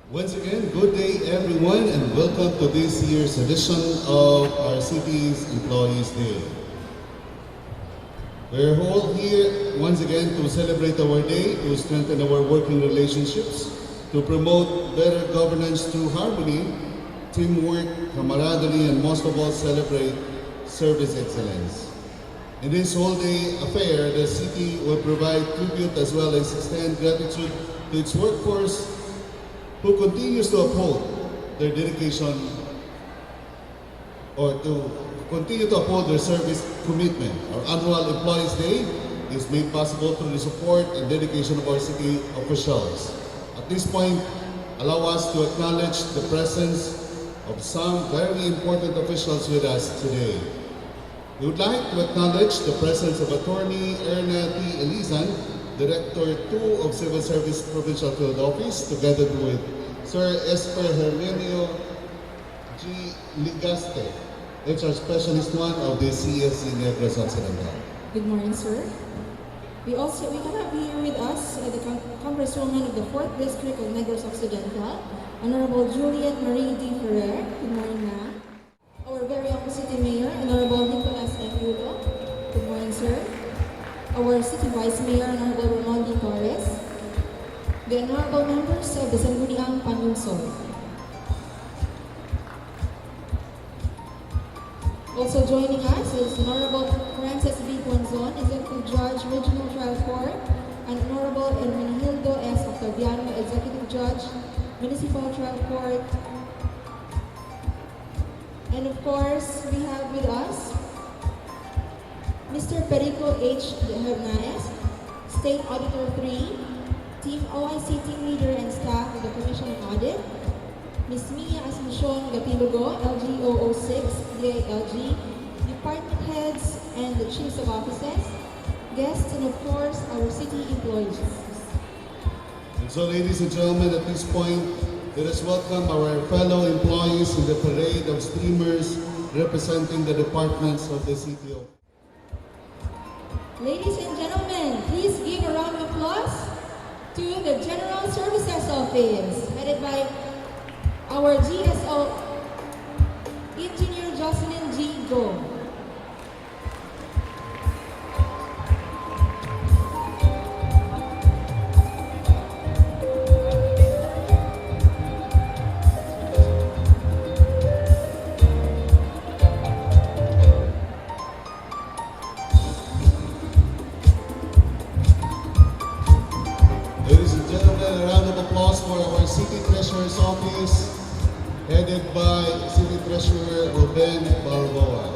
Once again, good day everyone and welcome to this year's edition of our city's Employees Day. We're all here once again to celebrate our day, to strengthen our working relationships, to promote better governance through harmony, teamwork, camaraderie, and most of all celebrate service excellence. In this whole-day affair, the city will provide tribute as well as extend gratitude to its workforce who continues to uphold their dedication or to continue to uphold their service commitment. Our annual Employees Day is made possible through the support and dedication of our city officials. At this point, allow us to acknowledge the presence of some very important officials with us today. We would like to acknowledge the presence of Attorney Erna T. Elizan, Director 2 of Civil Service Provincial Field Office, together with Sir Esper Hermenio G. Ligaste, HR Specialist 1 of the CSC Negros Occidental. Good morning, sir. We have here with us the Congresswoman of the 4th District of Negros Occidental, Honorable Juliet Marie D. Ferrer. Good morning, ma'am. Our very own City Mayor, Honorable Nicolas F. Yulo. Good morning, sir. Our City Vice Mayor, Honorable Ramon D. Torres. The honorable members of the Sangguniang Panlungsod. Also joining us is Honorable Francis B. Quanzon, Executive Judge, Regional Trial Court, and Honorable Hermenegildo S. Octaviano, Executive Judge, Municipal Trial Court. And of course, we have with us Mr. Perico H. Hernaez, State Auditor 3, Team OIC Team Leader and Staff of the Commission on Audit, Ms. Mia Asuncion Gapilugo, LG006, DILG, Department Heads and the Chiefs of Offices, guests, and of course, our city employees. And so, ladies and gentlemen, at this point, let us welcome our fellow employees in the parade of streamers representing the departments of the city of. Ladies and gentlemen, please give a round of applause to the General Services Office, headed by our GSO Domingo. Ladies and gentlemen, a round of applause for our City Treasurer's Office, headed by City Treasurer Ruben Balboa.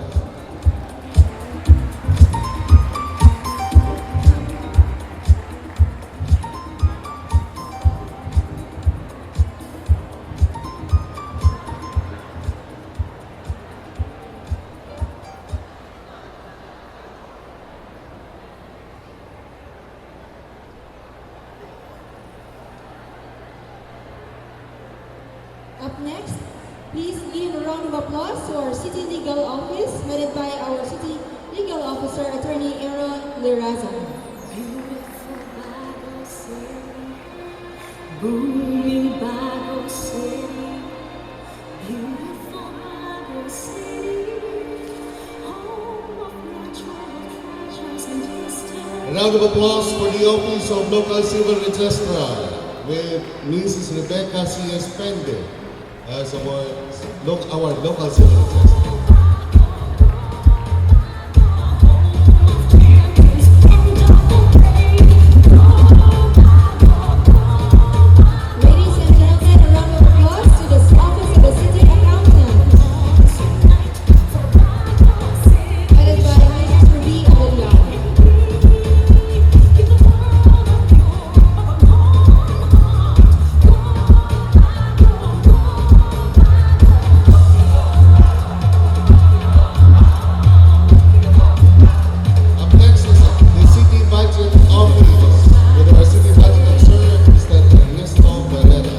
Up next, please give a round of applause to our City Legal Office, headed by our City Legal Officer, Attorney Aaron Liraza. Beautiful Bago City, booming Bago City, beautiful Bago City, home of natural treasures and history. A round of applause for the Office of Local Civil Registrar with Mrs. Rebecca C.S. Pende as our local civil registrar. Ladies and gentlemen, a round of applause to the Office of the City Accountant, headed by Mrs. Ruby Abellan. Up next is the City Budget Office with our City Budget Officer, Mr. Ernesto Barrera.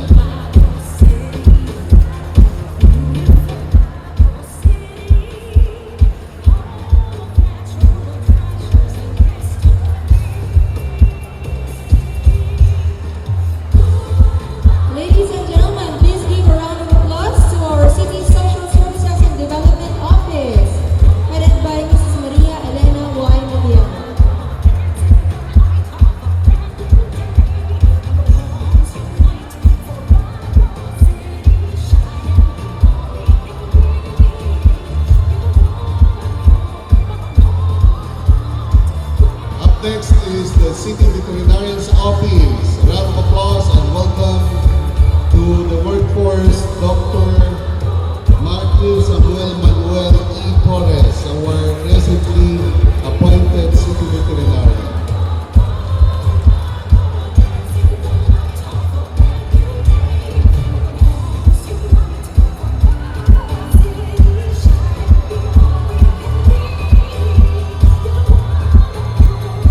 Ladies and gentlemen, please give a round of applause to our City Social Services and Development Office, headed by Mrs. Maria Elena Y. Moliero. Up next is the City Veterinarian's Office. A round of applause and welcome to the workforce, Dr. Martin Samuel Manuel E. Torres, our recently appointed City Veterinarian.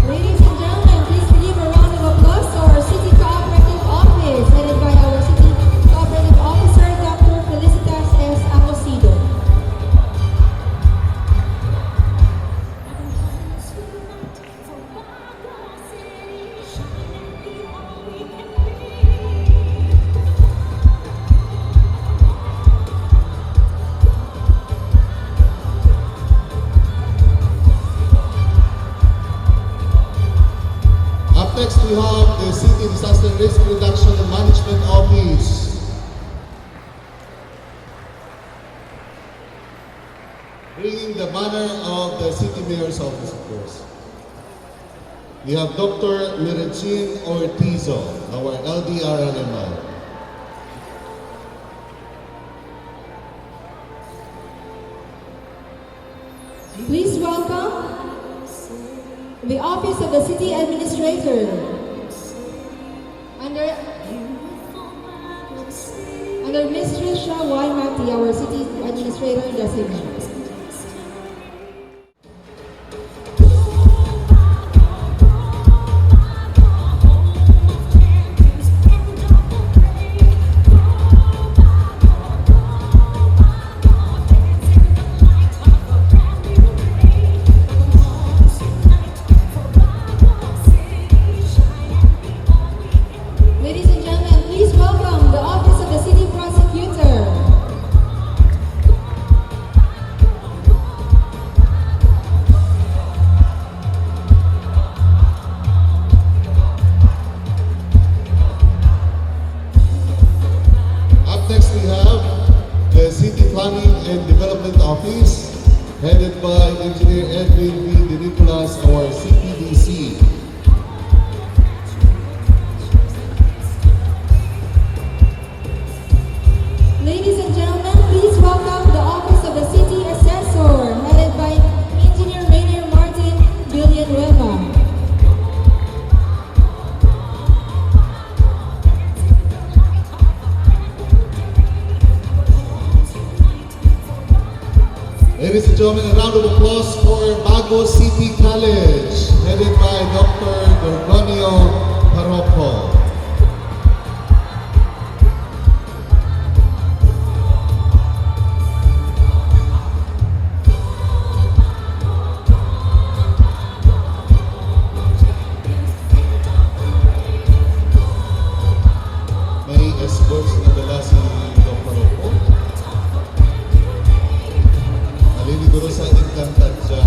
Ladies and gentlemen, please give a round of applause to our City Cooperative Office, headed by our City Cooperative Officer, Dr. Felicitas S. Acosido. Up next, we have the City Disaster Risk Reduction and Management Office. Bringing the banner of the City Mayor's Office, of course. We have Dr. Mirechin Ortizo, our LDRNMI. Please welcome the Office of the City Administrator. Under Ms. Trisha Y. Mati, our City Administrator Designate. Ladies and gentlemen, please welcome the Office of the City Prosecutor. Development Office, headed by Engineer Edwin V. De Nicolas, our CPDC. Ladies and gentlemen, please welcome the Office of the City Assessor, headed by Engineer Rainier Martin Villanueva. Ladies and gentlemen, a round of applause for Bago City College, headed by Dr. Domingo Parroco. May escorts na dala si Dr. Parroco. Naliniguro sa Encantadia.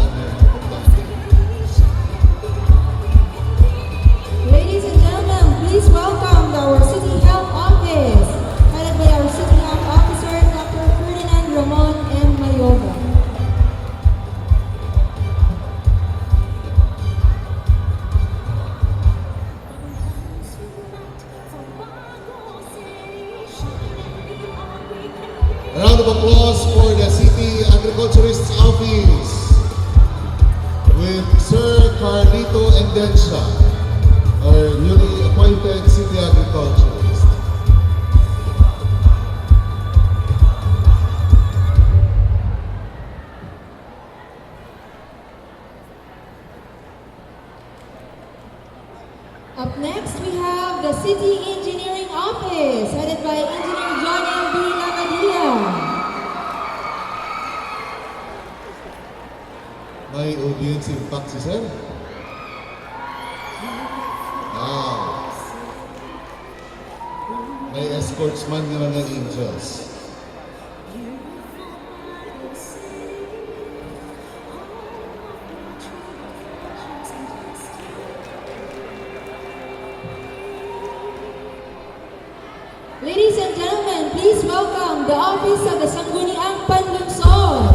Ladies and gentlemen, please welcome our City Health Office, headed by our City Health Officer, Dr. Ferdinand Ramon M. Mayoga. A round of applause for the City Agriculturist's Office with Sir Carlito Endencia, our newly appointed City Agriculturist. Up next, we have the City Engineering Office, headed by Engineer John L. B. Lagadia. May audience impact si Sir. Wow. May escorts man nga mga angels. Ladies and gentlemen, please welcome the Office of the Sangguniang Panlungsod,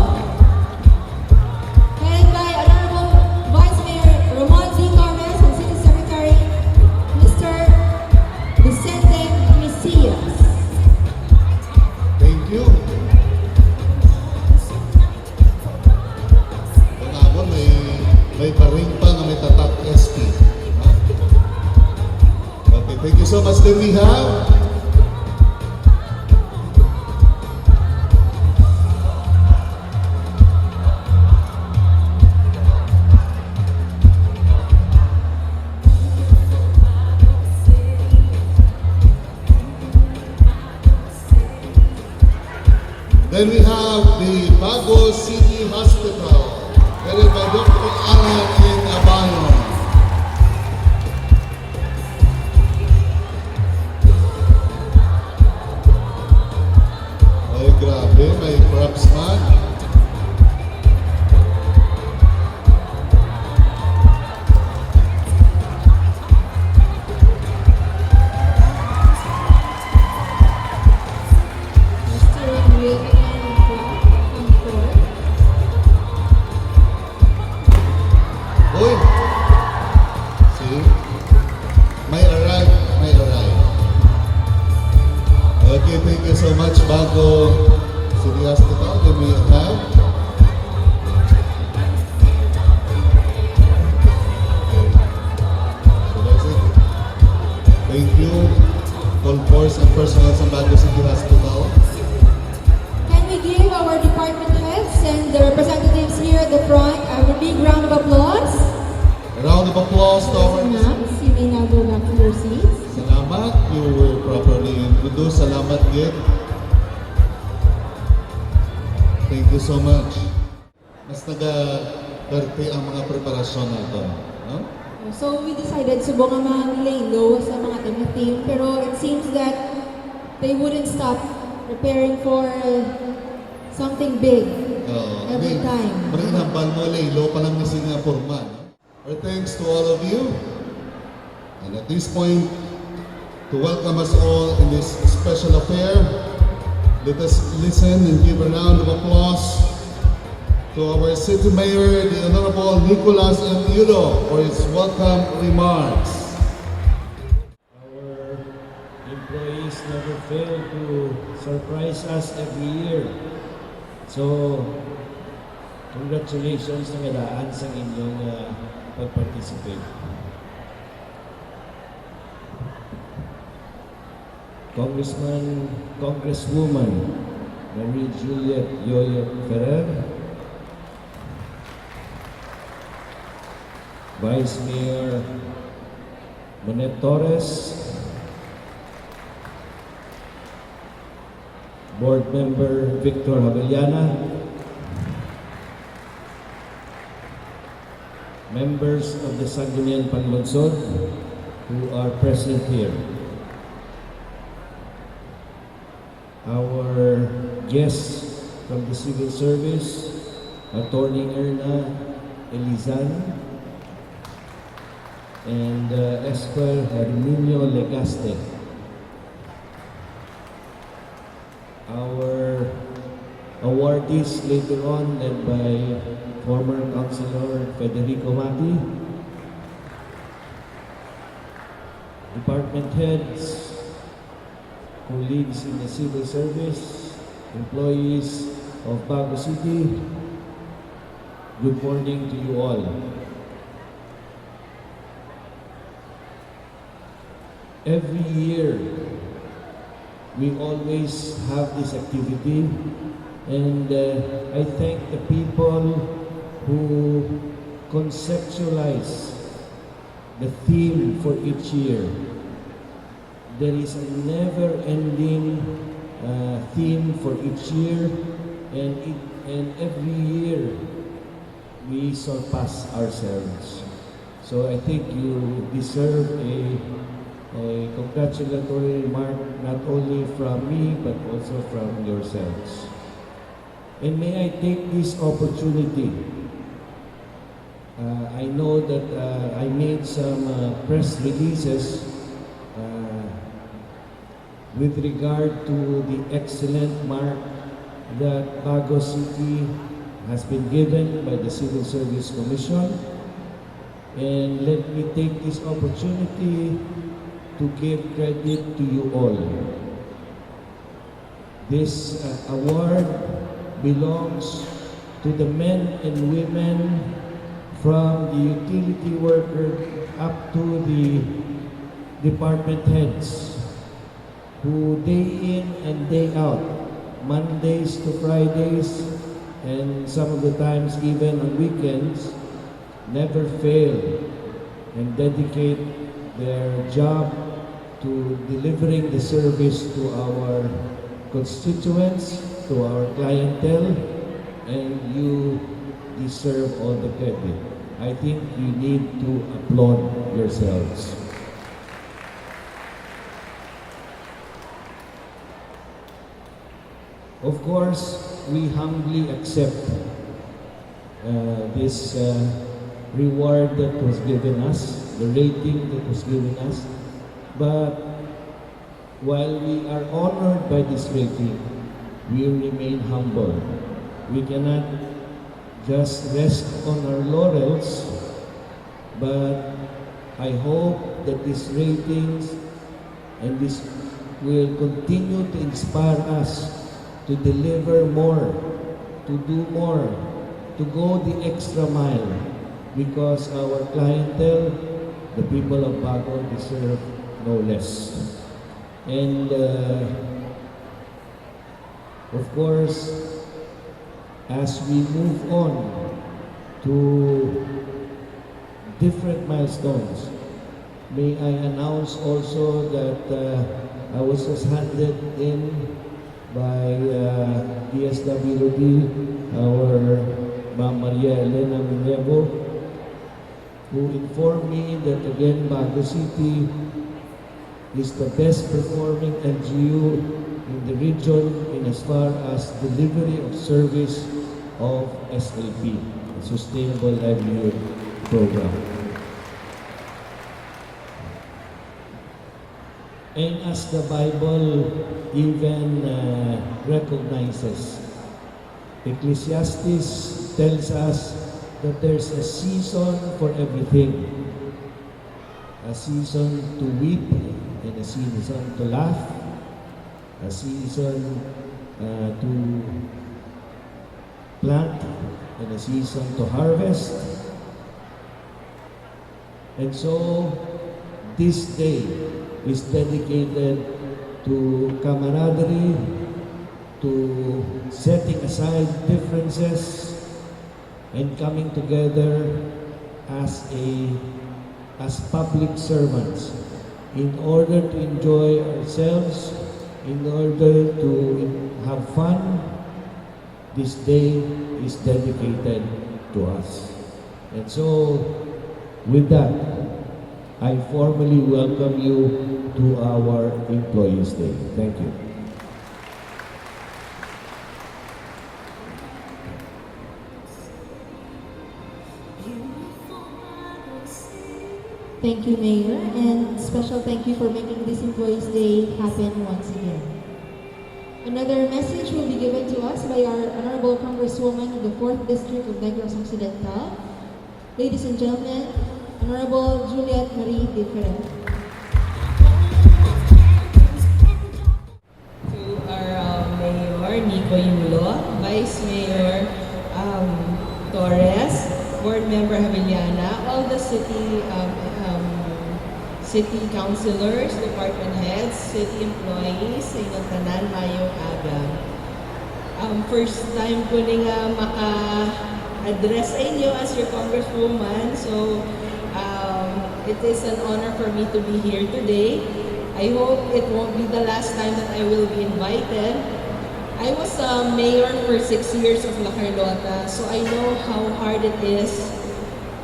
headed by Honorable Vice Mayor Ramon D. Torres and City Secretary Mr. Vicente Misias. Thank you. Pag-abon, may paring pa na may tatak SP. Okay, thank you so much. Then we have the Bago City Hospital, headed by Dr. Alan N. Abayon. Ay, grabe, may props man. Uy! See? May arrive, may arrive. Okay, thank you so much, Bago City Hospital. Then we have so that's it. Thank you, full force and personnel sa Bago City Hospital. Can we give our department heads and the representatives here at the front a big round of applause? A round of applause to our Ma'am, you may now go back to your seats. Salamat, you were properly introduced. Salamat, Git. Thank you so much. Mas naga-darte ang mga preparasyon natin. No? So we decided subukan mga lay low sa mga team, pero it seems that they wouldn't stop preparing for something big every time. Marinambal mo, Laylo, pa lang ni Singapore man. Our thanks to all of you. And at this point, to welcome us all in this special affair, let us listen and give a round of applause to our City Mayor, the Honorable Nicolas M. Yulo, for his welcome remarks. Our employees never fail to surprise us every year. So, congratulations na kadaan sa inyong pag-participate. Congresswoman Marie Juliet Yoyo Ferrer, Vice Mayor Monet Torres, Board Member Victor Havellana, members of the Sangguniang Panlungsod who are present here, our guests from the Civil Service, Attorney Erna Elizan, and Esper Herminio Legaste. Our awardees later on, led by former Councilor Federico Mati, department heads, colleagues in the civil service, employees of Bago City, good morning to you all. Every year, we always have this activity, and I thank the people who conceptualize the theme for each year. There is a never-ending theme for each year, and every year we surpass ourselves. So I think you deserve a congratulatory remark, not only from me but also from yourselves. And may I take this opportunity. I know that I made some press releases with regard to the excellent mark that Bago City has been given by the Civil Service Commission. And let me take this opportunity to give credit to you all. This award belongs to the men and women from the utility worker up to the department heads who day in and day out, Mondays to Fridays, and some of the times even on weekends, never fail and dedicate their job to delivering the service to our constituents, to our clientele, and you deserve all the credit. I think you need to applaud yourselves. Of course, we humbly accept this reward that was given us, the rating that was given us. But while we are honored by this rating, we remain humble. We cannot just rest on our laurels, but I hope that these ratings and this will continue to inspire us to deliver more, to do more, to go the extra mile, because our clientele, the people of Bago, deserve no less. And of course, as we move on to different milestones, may I announce also that I was just handed in by DSWD, our Ma'am Maria Elena Minevo, who informed me that again Bago City is the best performing LGU in the region in as far as delivery of service of SLP, the Sustainable Livelihood Program. And as the Bible even recognizes, Ecclesiastes tells us that there's a season for everything. A season to weep and a season to laugh. A season to plant and a season to harvest. And so, this day is dedicated to camaraderie, to setting aside differences, and coming together as public servants in order to enjoy ourselves, in order to have fun. This day is dedicated to us. And so, with that, I formally welcome you to our Employees Day. Thank you. Thank you, Mayor, and special thank you for making this Employees Day happen once again. Another message will be given to us by our Honorable Congresswoman of the 4th District of Negros Occidental. Ladies and gentlemen, Honorable Juliet Marie De Ferrer. To our Mayor Nico Yulo, Vice Mayor Torres, Board Member Javillana, all the city councilors, department heads, city employees, sa inyong tanan, mayong aga. First time ko nga maka-address sa inyo as your congresswoman, so it is an honor for me to be here today. I hope it won't be the last time that I will be invited. I was a mayor for 6 years of La Carlota, so I know how hard it is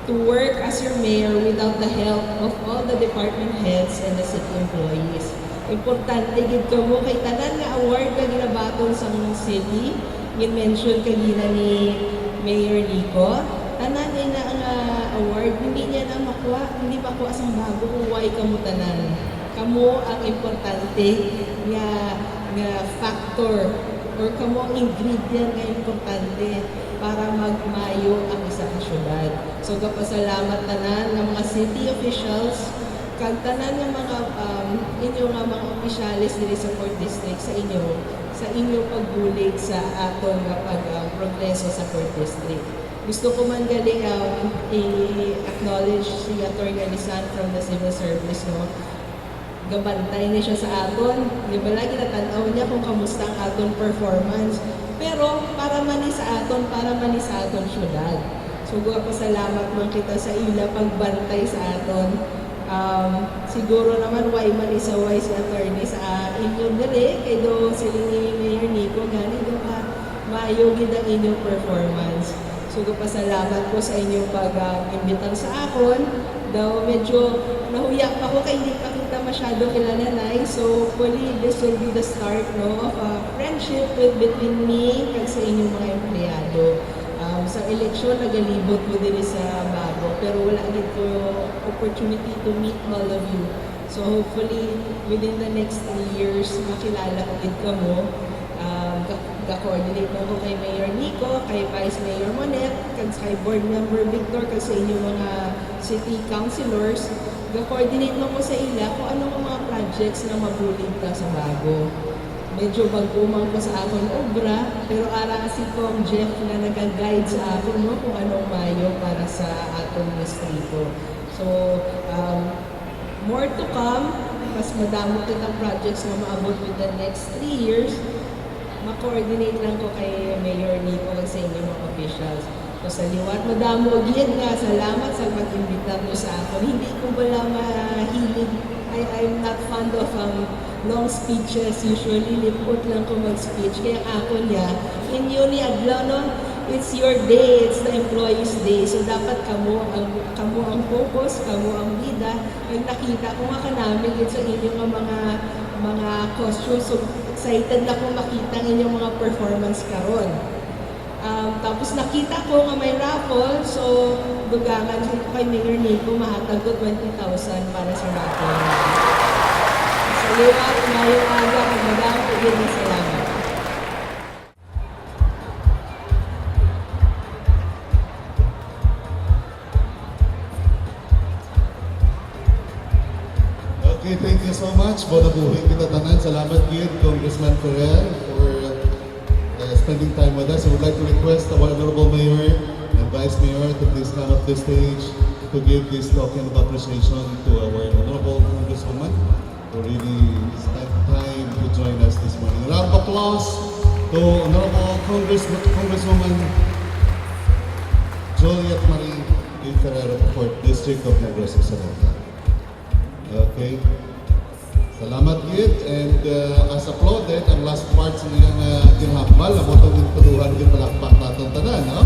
to work as your mayor without the help of all the department heads and the city employees. Importante gid ka mo kay tanan nga award nga ginabaton sa city. Gin-mention kanina ni Mayor Nico. Tanan na ang award, hindi niya na makuha, hindi makuha sa Bago kung why kamo tanan. Kamo ang importante nga factor or kamo ang ingredient nga importante para magmayo ang isang syudad. So kapasalamat tanan ng mga city officials, kag tanan ng mga inyo nga mga opisyalis diri sa 4th District sa inyo pagbulig sa aton nga progreso sa 4th District. Gusto ko man galing i-acknowledge si Atty. Lisan from the Civil Service, no? Gabantay niya siya sa aton. Di ba lagi natanaw niya kung kamusta ang aton performance. Pero para man ni sa aton syudad. So pasalamat man kita sa ila pagbantay sa aton. Siguro naman why man isa wise attorney sa inyo dire kay do sila ni Mayor Nico gani do maayo gid ang inyong performance. So pasalamat ko sa inyong pag-imbitan sa akon. Daw medyo nahuyak pa ko kay hindi pa kita masyado kilalanay. So hopefully this will be the start of a friendship between me kag sa inyong mga empleyado. Sa eleksyon, nagalibot mo din sa Bago, pero wala dito opportunity to meet all of you. So hopefully, within the next 3 years, makilala ko din ka mo. Ga-coordinate mo ko kay Mayor Nico, kay Vice Mayor Monet, kag kay Board Member Victor, kag sa inyong mga city councilors. Ga-coordinate mo ko sa ila kung anong mga projects na mabulig ka sa Bago. Medyo bagumang ko sa akong obra, pero ara si Kong Jeff na nag-guide sa akin kung anong mayo para sa atong distrito. So, more to come, mas madamo kitang projects na maabot with the next 3 years. Ma-coordinate lang ko kay Mayor Nico at sa inyong mga officials. So, sa liwat, madamo again nga, salamat sa mag-imbita mo sa akin. Hindi ko wala mahilig. I'm not fond of long speeches. Usually, lipot lang ko mag-speech. Kaya ako niya, inyo ni Adlaw, no? It's your day, it's the employees' day. So, dapat kamo ang focus, kamo ang bida. Yung nakita ko nga kanamig sa inyong mga costumes. So, excited na ko makita ang inyong mga performance karon. Tapos nakita ko nga may raffle, so dugangan ko kay Mayor Nico, mahatag ko 20,000 para sa raffle. Sa liwat, mayong aga, magandang pagin na salamat. so much. Bonabuhay kita tanan. Salamat gid Congressman Ferrer for spending time with us. I would like to request our Honorable Mayor and Vice Mayor to please come up this stage to give this token of appreciation to our Honorable Congresswoman who really spent time to join us this morning. A round of applause to Honorable Congresswoman Juliet Marie Ferrer of the 4th District of Negros Occidental. Okay. Salamat gid, and as applauded, ang last part sa niyang ginhambal, ang motong yung tuduhan gid palakpak natong tanan, no?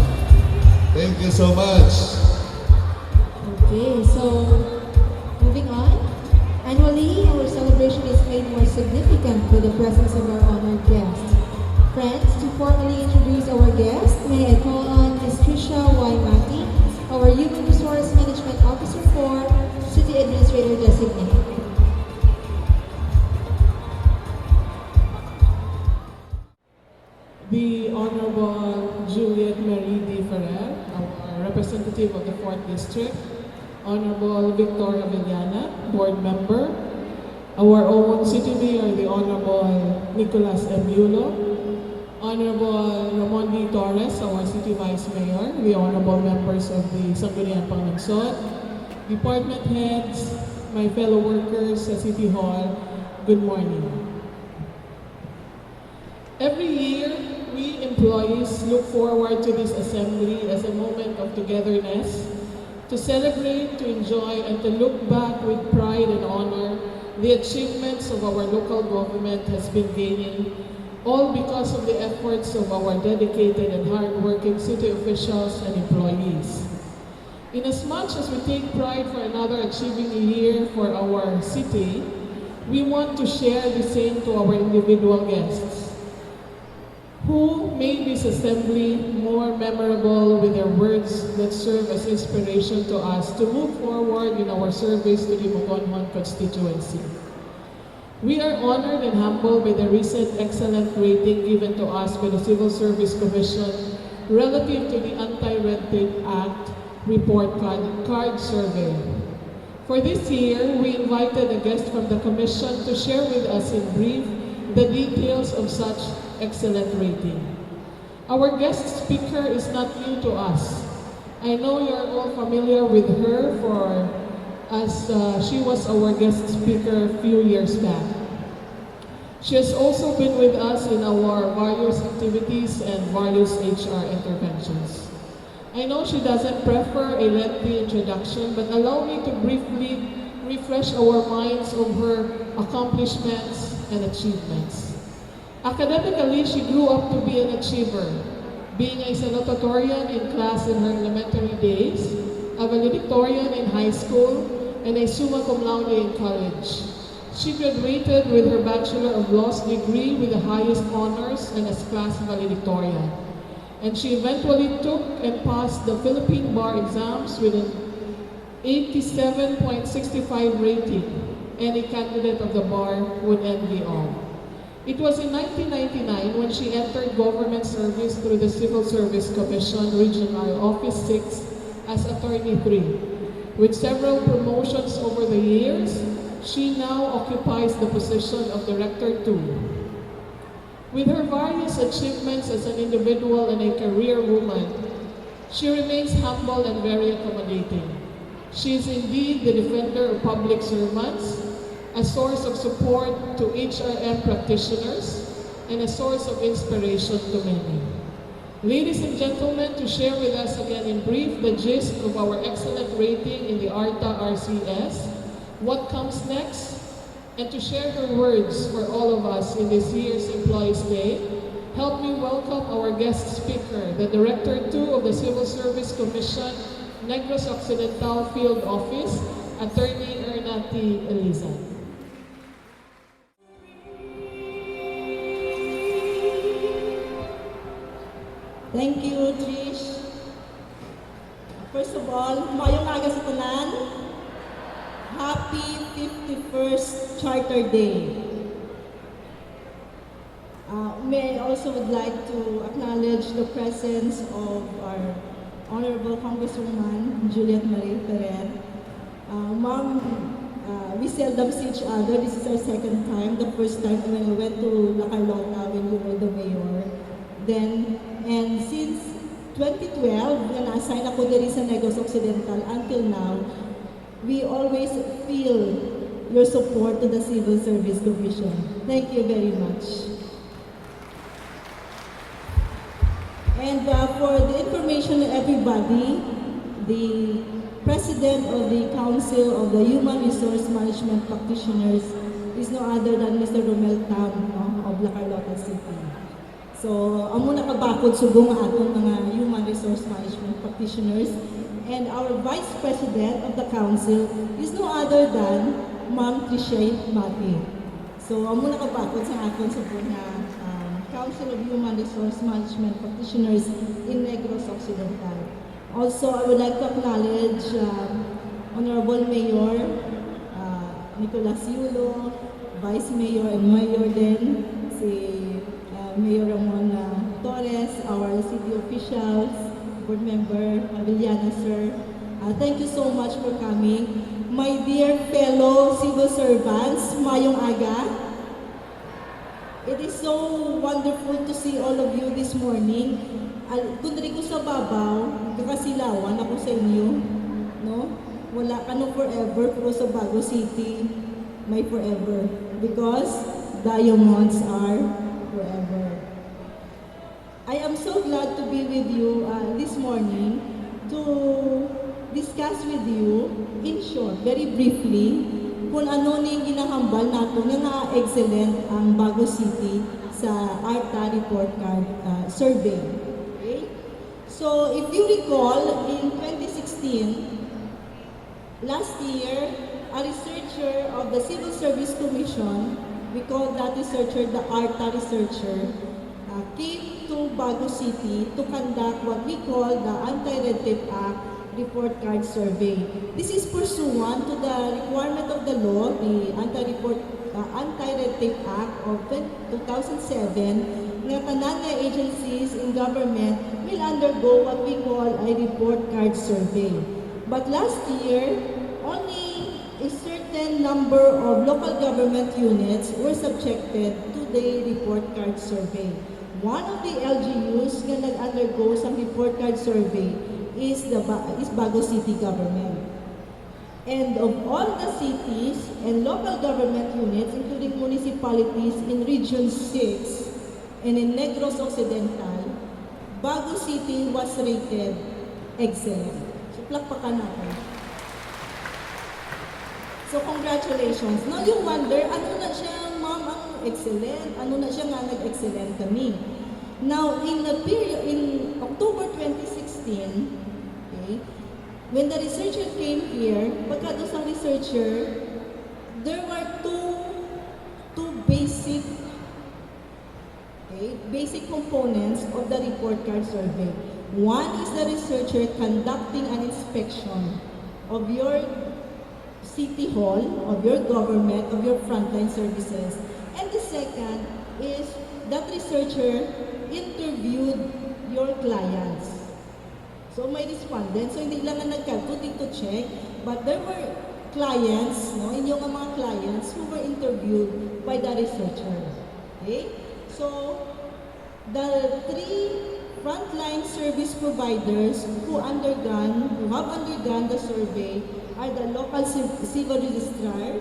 Thank you so much. Okay, so moving on. Annually, our celebration is made more significant with the presence of our honored guests. Friends, to formally introduce our guest, may I call on Ms. Trisha Y. Mati, our Human Resource Management Officer for City Administrator Designate. The Honorable Juliet Marie D. Ferrer, our representative of the 4th District, Honorable Victoria Villana, Board Member, our own City Mayor, the Honorable Nicolas M. Yulo, Honorable Ramon D. Torres, our City Vice Mayor, the Honorable members of the Sangguniang Pangansod, department heads, my fellow workers sa City Hall, good morning. Every year, we employees look forward to this assembly as a moment of togetherness, to celebrate, to enjoy, and to look back with pride and honor the achievements of our local government has been gaining, all because of the efforts of our dedicated and hardworking city officials and employees. Inasmuch as we take pride for another achieving a year for our city, we want to share the same to our individual guests, who made this assembly more memorable with their words that serve as inspiration to us to move forward in our service to the Mogonhon constituency. We are honored and humbled by the recent excellent rating given to us by the Civil Service Commission relative to the Anti-Red Tape Act report card survey. For this year, we invited a guest from the Commission to share with us in brief the details of such excellent rating. Our guest speaker is not new to us. I know you are all familiar with her as she was our guest speaker a few years back. She has also been with us in our various activities and various HR interventions. I know she doesn't prefer a lengthy introduction, but allow me to briefly refresh our minds of her accomplishments and achievements. Academically, she grew up to be an achiever, being a salutatorian in class in her elementary days, a valedictorian in high school, and a summa cum laude in college. She graduated with her Bachelor of Laws degree with the highest honors and as class valedictorian. And she eventually took and passed the Philippine bar exams with an 87.65 rating. Any candidate of the bar would envy all. It was in 1999 when she entered government service through the Civil Service Commission Regional Office 6 as Attorney 3. With several promotions over the years, she now occupies the position of Director 2. With her various achievements as an individual and a career woman, she remains humble and very accommodating. She is indeed the defender of public servants, a source of support to HRM practitioners, and a source of inspiration to many. Ladies and gentlemen, to share with us again in brief the gist of our excellent rating in the ARTA RCS, what comes next, and to share her words for all of us in this year's Employees Day, help me welcome our guest speaker, the Director 2 of the Civil Service Commission, Negros Occidental Field Office, Attorney Ernati Eliza. Thank you, Trish. First of all, mayong aga sa tanan. Happy 51st Charter Day. May I also would like to acknowledge the presence of our Honorable Congresswoman Juliet Marie Ferrer. Ma'am, we seldom see each other. This is our second time. The first time when I went to La Carlota when you were the mayor. Then, and since 2012, na na-assign ako diri sa Negros Occidental until now, we always feel your support to the Civil Service Commission. Thank you very much. And for the information of everybody, the President of the Council of the Human Resource Management Practitioners is no other than Mr. Romel Tam, no, of La Carlota City. So, amo nakabakod subong ang atong mga Human Resource Management Practitioners. And our Vice President of the Council is no other than Ma'am Trishay Mati. So, amo nakabakod sa atong subong na Council of Human Resource Management Practitioners in Negros Occidental. Also, I would like to acknowledge Honorable Mayor Nicolas Yulo, Vice Mayor and Mayor din, si Mayor Ramon Torres, our city officials, board member Avellana, sir. Thank you so much for coming. My dear fellow civil servants, mayong aga. It is so wonderful to see all of you this morning. Kung rin ko sa babaw, kakasilawan ako sa inyo, no? Wala ka no forever, pero sa Bago City, may forever. Because diamonds are forever. I am so glad to be with you this morning to discuss with you, in short, very briefly, kung ano ning ginahambal nato nga excellent ang Bago City sa ARTA report card survey. Okay? So, if you recall, in 2016, last year, a researcher of the Civil Service Commission, we call that researcher the ARTA researcher, came to Bago City to conduct what we call the Anti-Red Tape Act report card survey. This is pursuant to the requirement of the law, the Anti-Red Tape Act of 2007, na tanan nga agencies in government will undergo what we call a report card survey. But last year, only a certain number of local government units were subjected to the report card survey. One of the LGUs na nag-undergo sa report card survey is Bago City government. And of all the cities and local government units, including municipalities in Region 6 and in Negros Occidental, Bago City was rated excellent. So, plakpakan natin. So, congratulations. Now, you wonder, ano na siya, ma'am, ang excellent? Ano na siya nga nag-excellent kami? Now, in October 2016, okay, when the researcher came here, pagka doon sa researcher, there were two basic components of the report card survey. One is the researcher conducting an inspection of your city hall, of your government, of your frontline services. And the second is that researcher interviewed your clients. So may respondents, so hindi lang na nagkalculate to check, but there were clients, no, inyong mga clients who were interviewed by the researcher. Okay? So, the three frontline service providers who have undergone the survey are the local civil registrar,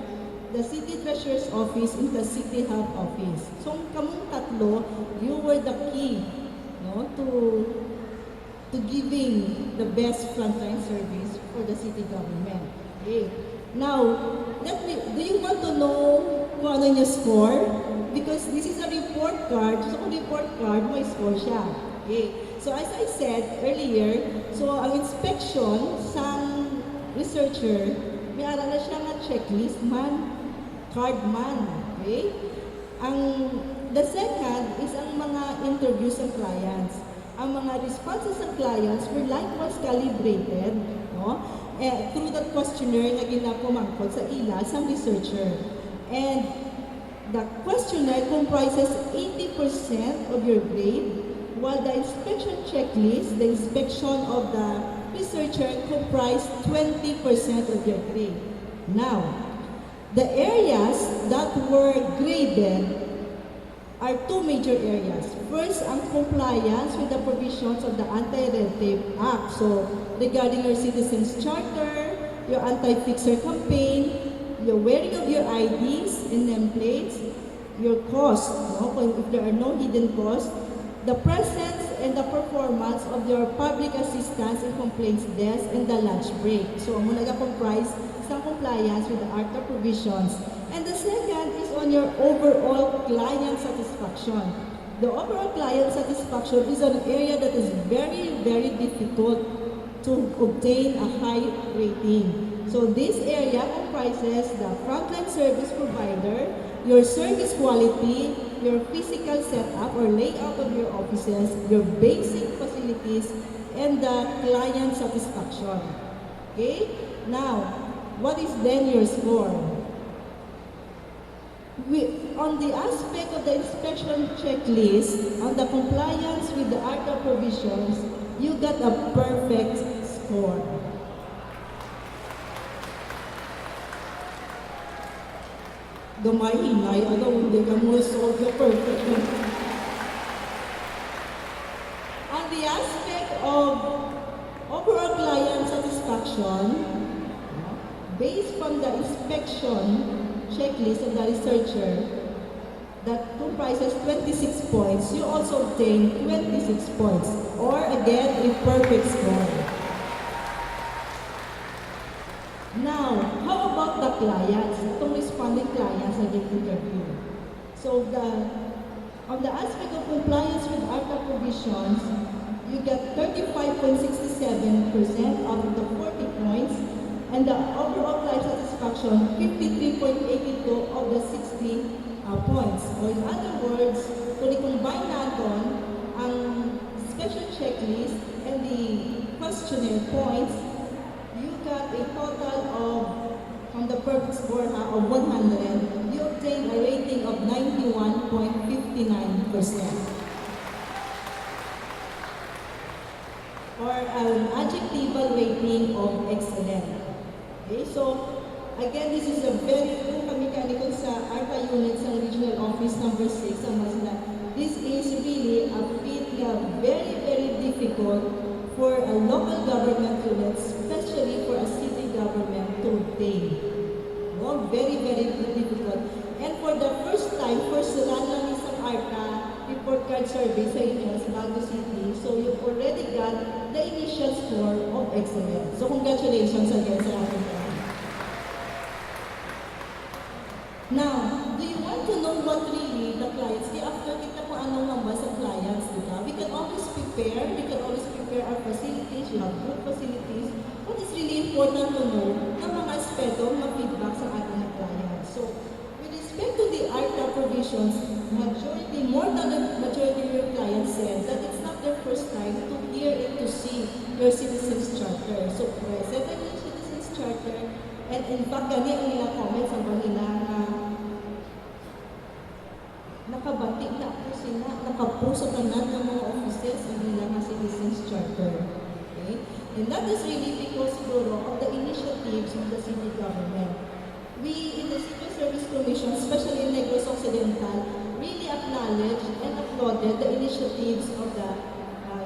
the city treasurer's office, and the city health office. So, kamong tatlo, you were the key, no, to giving the best frontline service for the city government. Okay. Now, do you want to know kung ano yung score? Because this is a report card. So, kung report card, may score siya. Okay. So, as I said earlier, so ang inspection sa researcher, may ara na siya nga checklist man, card man. Okay? The second is ang mga interviews ng clients. Ang mga responses ng clients were likewise calibrated, no? Through that questionnaire na ginapumangkot sa ila sa researcher. And the questionnaire comprises 80% of your grade, while the inspection checklist, the inspection of the researcher, comprised 20% of your grade. Now, The areas that were graded are two major areas. First, ang compliance with the provisions of the Anti-Red Tape Act. So, regarding your Citizens Charter, your anti-fixer campaign, your wearing of your IDs and nameplates, your cost, no? If there are no hidden costs, the presence and the performance of your public assistance and complaints desk and the lunch break. So, ang muna comprise sa compliance with the ARTA provisions. And the second is on your overall client satisfaction. The overall client satisfaction is an area that is very, very difficult to obtain a high rating. So this area comprises the frontline service provider, your service quality, your physical setup or layout of your offices, your basic facilities, and the client satisfaction. Okay? Now, what is then your score? On the aspect of the inspection checklist, on the compliance with the ARTA provisions, you got a perfect score. Gamay-hinay, hindi ka mo solve your perfect. On the aspect of overall client satisfaction, based from the inspection checklist of the researcher that comprises 26 points, you also obtain 26 points, or again, a perfect score. Now, how about the clients, itong responding clients na interview? So, on the aspect of compliance with ARTA provisions, you get 35.67% out of the 40 points, and the overall client satisfaction, 53.82 of the 60 points. Or in other words, kung i-combine natin ang special checklist and the questionnaire points, you got a total of, on the perfect score of 100, you obtain a rating of 91.59%. Or an adjectival rating of excellent. Okay, so again, this is a very kung kami kanikon sa ARPA unit sa regional office number 6 sa Masina. This is really a bit very, very difficult for a local government unit, especially for a city government to obtain. No, very, very difficult. And for the first time, first run lang isang ARPA report card survey sa inyo sa Bago City. So you've already got the initial score of excellence. So congratulations again sa ating plan. Now, do you want to know what really the clients, after kita kung anong number sa clients, diba? We can always prepare our facilities, you have good facilities. What is really important to know ng mga aspeto, mga feedback sa ating clients. So, with respect to the ARTA provisions, more than the majority of your clients said that it's not their first time to hear and to see your Citizens Charter. So, present ang yung Citizens Charter, and in fact, gani ang nila comments ang nila na nakabati na po sila, nakapuso tanan ng mga offices ang nila nga Citizens Charter. Okay? And that is really because siguro of the initiatives of the city government. We in the Civil Service Commission, especially in Negros Occidental, really acknowledge and applauded the initiatives of the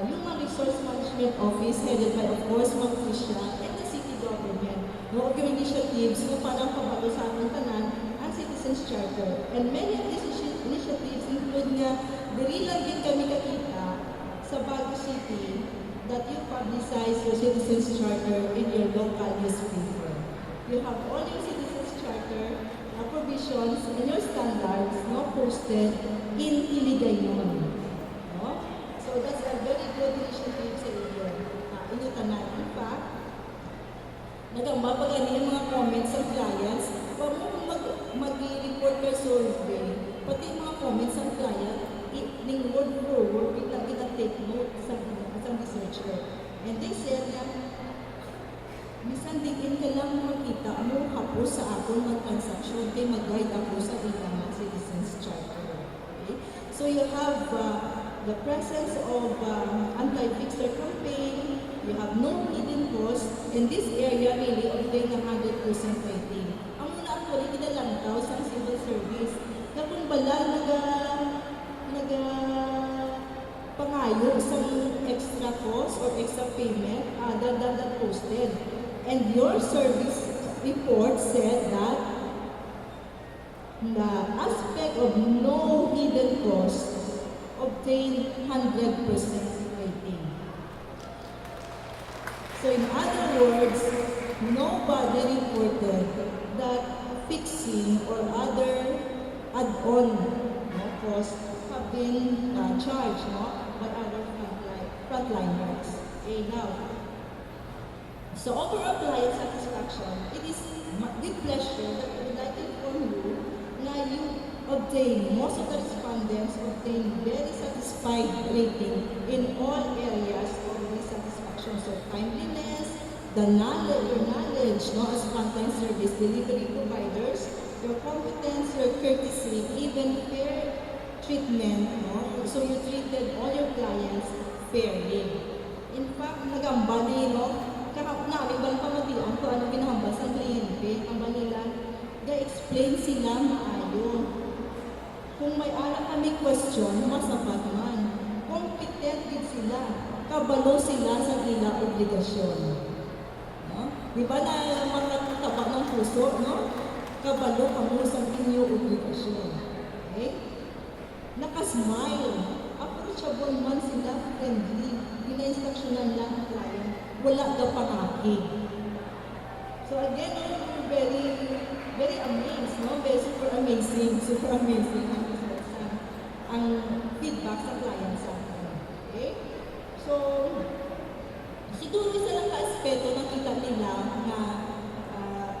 Human Resource Management Office headed by, of course, Ma'am Tricia, and the city government. No, of your initiatives na parang pabago sa ating tanan ang Citizens Charter. And many of these initiatives include nga, diri lang din kami kakita sa Bago City that you publicize your Citizens Charter in your local newspaper. You have all your Citizens Charter provisions and your standards posted in Iligayon. No? So that's a very good initiative sa inyo. Inyo tanan. In fact, nagambabag yung mga comments sa clients, kung mag-report ka survey, pati yung mga comments sa client, ning word for word, kita take note sa researcher. And they said na, bisan din ka lang makita ano kapos sa akong mga transaksyon kay mag-guide ako sa ilang Citizens Charter. Okay? So you have the presence of anti-fixer campaign, you have no hidden cost, and this area really obtain 100% rating. Ang muna actually, daw sa civil service na kung bala pangayo sa extra cost or extra payment other than that posted. And your service report said that the aspect of no hidden cost obtained 100% rating. So in other words, nobody reported that fixing or other add-on costs have been charged by other frontliners. Okay, now, so overall client satisfaction, it is with pleasure that I would like to inform you na you obtain, most of the respondents obtain very satisfied rating in all areas of this satisfaction. So timeliness, your knowledge as frontline service delivery providers, your competence, your courtesy, even fair treatment, so you treated all your clients fairly. In fact, nagambali, kahapon namin bang pamatian kung ano ginahambal sa kliyente, ang nila, ga-explain sila maayo. Kung may ala kami question, mas sapat man. Competent din sila, kabalo sila sa ila obligasyon. Di ba na makataba ng puso, kabalo ka mo sa inyong obligasyon. Okay? Nakasmile, approachable man sila, friendly, ina-instructionan lang ang client, wala daw pangakig. So again, we're very amazed, very super amazing ang feedback sa client sa akin. Okay? So, siguro isa lang ka-aspeto nakita nila na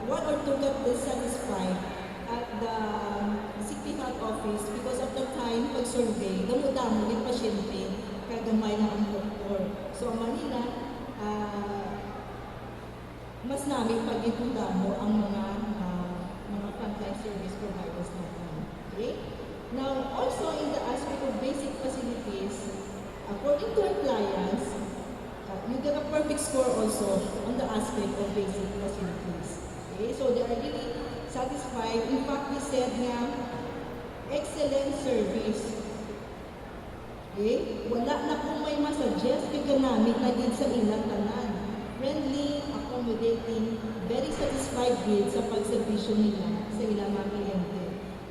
one or two got dissatisfied at the city health office because of the time pag-survey, damo-damo yung pasyente, kagamay na ang doktor. So, ang Manila, mas namin pag-itundamo ang mga frontline service providers natin. Okay? Now, also in the aspect of basic facilities, according to our clients, you get a perfect score also on the aspect of basic facilities. Okay? So they are really satisfied. In fact, we said nga, excellent service. Okay? Wala na kung may masuggest ka namin na din sa ilang tanan. Friendly, accommodating, very satisfied din sa pagservisyo nila sa ilang mga kliyente.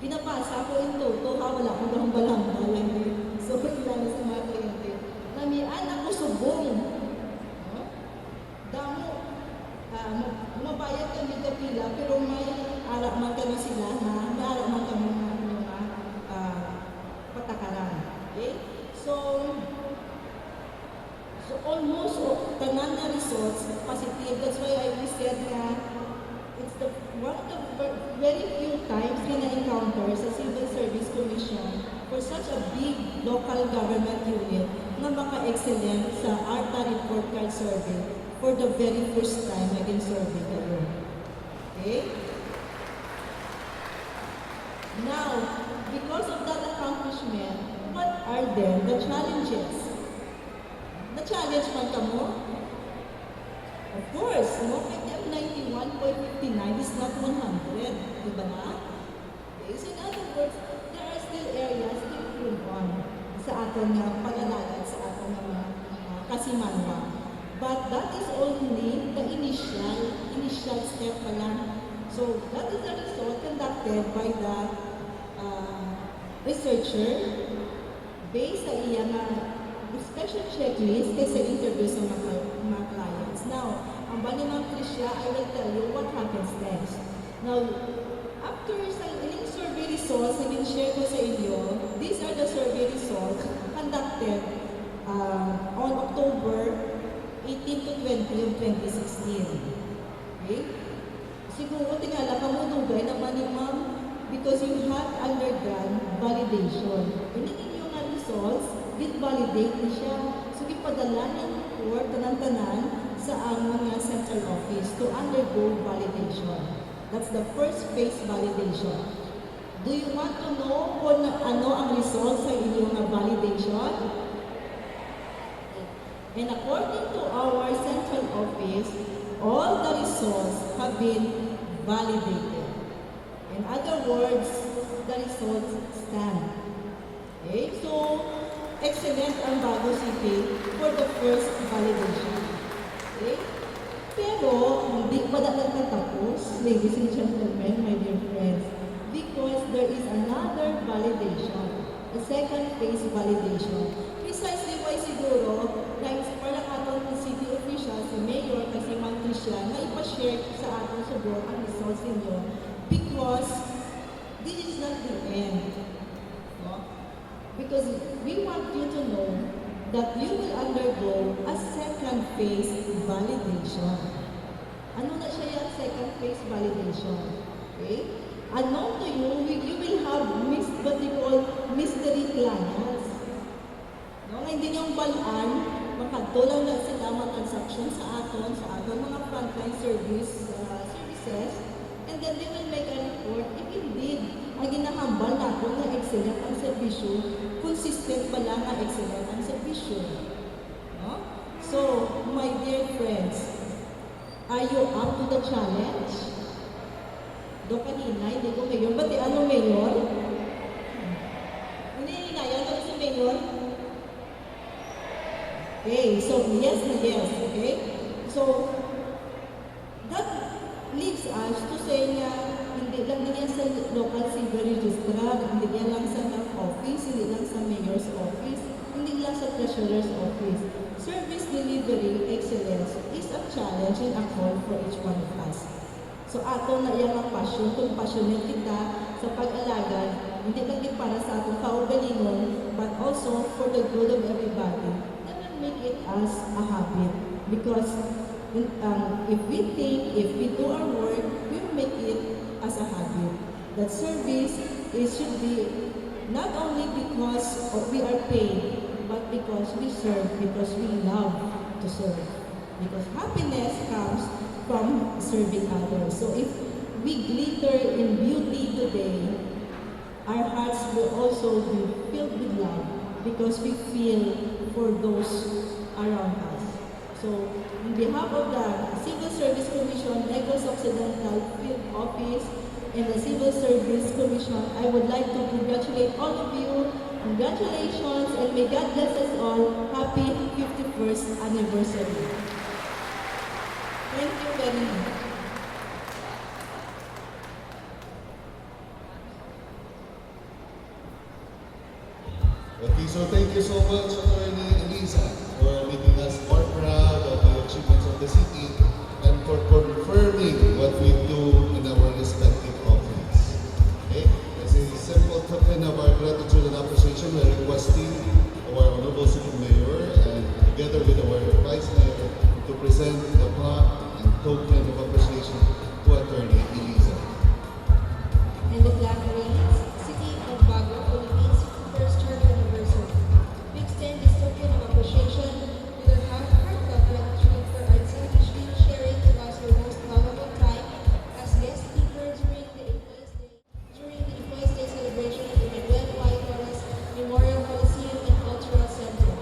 Pinapasa ko yung toto, wala akong bahang-balambal lang din. So, ilan sa mga kliyente. Namian ako subong. Damo, mabayad kami kapila, pero may alak man kami sila na may alak man kami mga patakaran. Okay? So almost tanan na results positive. That's why I said na it's one of the very few times we na-encounter sa Civil Service Commission for such a big local government unit na maka-excellent sa ARTA report card survey for the very first time naging survey kayo. Okay? Now, because of that accomplishment, what are then the challenges? Na-challenge man ka mo? Of course, PTM 91.59 is not 100, di ba na? Okay, so in other words, there are still areas to improve on sa ating pag-alalan, sa ating kasimanwa. But that is only the initial step pa lang. So that is the result conducted by the researcher based sa iyang special checklist kaysa interview sa mga clients. Now, ang bani ng Tricia, I will tell you what happens next. Now, after sa ilang survey results na share ko sa inyo, these are the survey results conducted on October 18 to 20 of 2016. Okay? Siguro tingala ka mo dugay naman ni ma'am because you have undergone validation. Pinigin yung results, did validate na siya. So, ipadala ng report tanan-tanan sa ang mga central office to undergo validation. That's the first phase validation. Do you want to know kung ano ang results sa inyong validation? And according to our central office, all the results have been validated. In other words, the results stand. Okay? So, excellent ang Bago City for the first validation. Okay? Pero, hindi pa nagtatapos, ladies and gentlemen, my dear friends, because there is another validation, a second phase validation. Precisely why siguro, na-inspire ang atong city official, si Mayor, kasi mantri siya, na ipashare sa atong subok ang results ninyo because this is not the end. No? Because we want you to know that you will undergo a second phase validation. Ano na siya yung second phase validation? Okay? Unknown to you, you will have what we call mystery clients. No? Hindi niyong balaan, makadulaw na sila mga transaction sa aton mga frontline services, and then they will make a report if indeed ang ginahambal natin na excellent ang servisyo, consistent pala na excellent ang servisyo. No? So, my dear friends, are you up to the challenge? Do kanina, hindi ko mayor. Ba't ano mayor? Hindi ninayan ko si mayor? Okay, so yes na yes, okay? So, that leads us to say na hindi lang din yan sa local civil registrar, hindi yan lang sa health office, hindi lang sa mayor's office, hindi lang sa treasurer's office. Service delivery excellence is a challenge and a call for each one of us. So ato na yan ang passion, kung passionate kita sa pag-alagad, hindi lang din para sa atong kaugalingon, but also for the good of everybody. That will make it as a habit. Because if we think, if we do our work, we will make it as a habit. That service should be not only because we are paid, but because we serve, because we love to serve. Because happiness comes from serving others. So if we glitter in beauty today, our hearts will also be filled with love because we feel for those around us. So, on behalf of the Civil Service Commission, Negros Occidental Field Office, and the Civil Service Commission, I would like to congratulate all of you. Congratulations, and may God bless us all. Happy 51st anniversary. Thank you very much. Okay, so thank you so much, Attorney Elisa, for making us more proud of the achievements of the city and for confirming what we do in our respective office. Okay? As a simple token of our gratitude and appreciation, we are requesting our Honorable City Mayor and together with our Vice Mayor to present the plaque and token of appreciation to Attorney Elisa. And the plaque reads, City of Bago, Philippines, 51st Charter Anniversary. We extend this token of appreciation with our heartfelt gratitude for our selfishly sharing with us your most valuable time as guest speaker during the Employees Day celebration at the Manuel Y. Torres Memorial Coliseum and Cultural Center.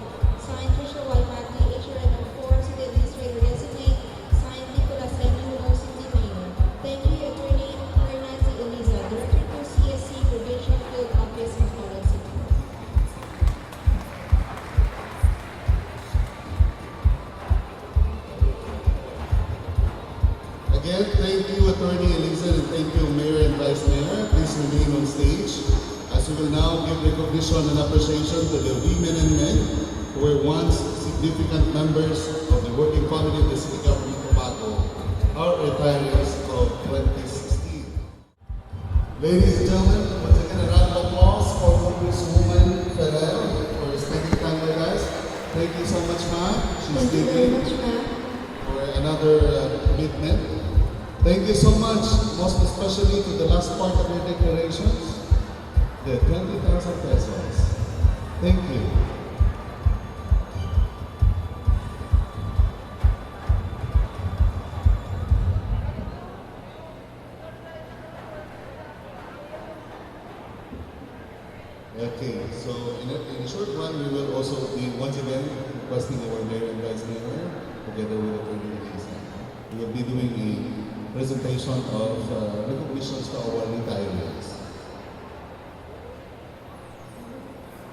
Signed Tricia Y. Macri, HRM 4, City Administrator Designate. Signed Nicolas M. Jr., City Mayor. Thank you, Attorney Nancy Eliza, Director to CSC Provincial Field Office, Bacolod City. Again, thank you, Attorney Elisa, and thank you, Mayor and Vice Mayor. Please remain on stage as we will now give recognition and appreciation to the women and men who were once significant members of the working family of the City Government of Bago, our retirees of 2016. Ladies and gentlemen, once again, a round of applause for Congresswoman Ferrer for spending time with us. Thank you so much, ma'am. She's Thank you very leaving much, ma'am. for another commitment. Thank you so much, most especially to the last part of your declarations, the 20,000 pesos. Thank you. Okay, so in a short run, we will also be once again requesting our Mayor and Vice Mayor together with Attorney Elisa. We will be doing a presentation of recognitions to our retirees.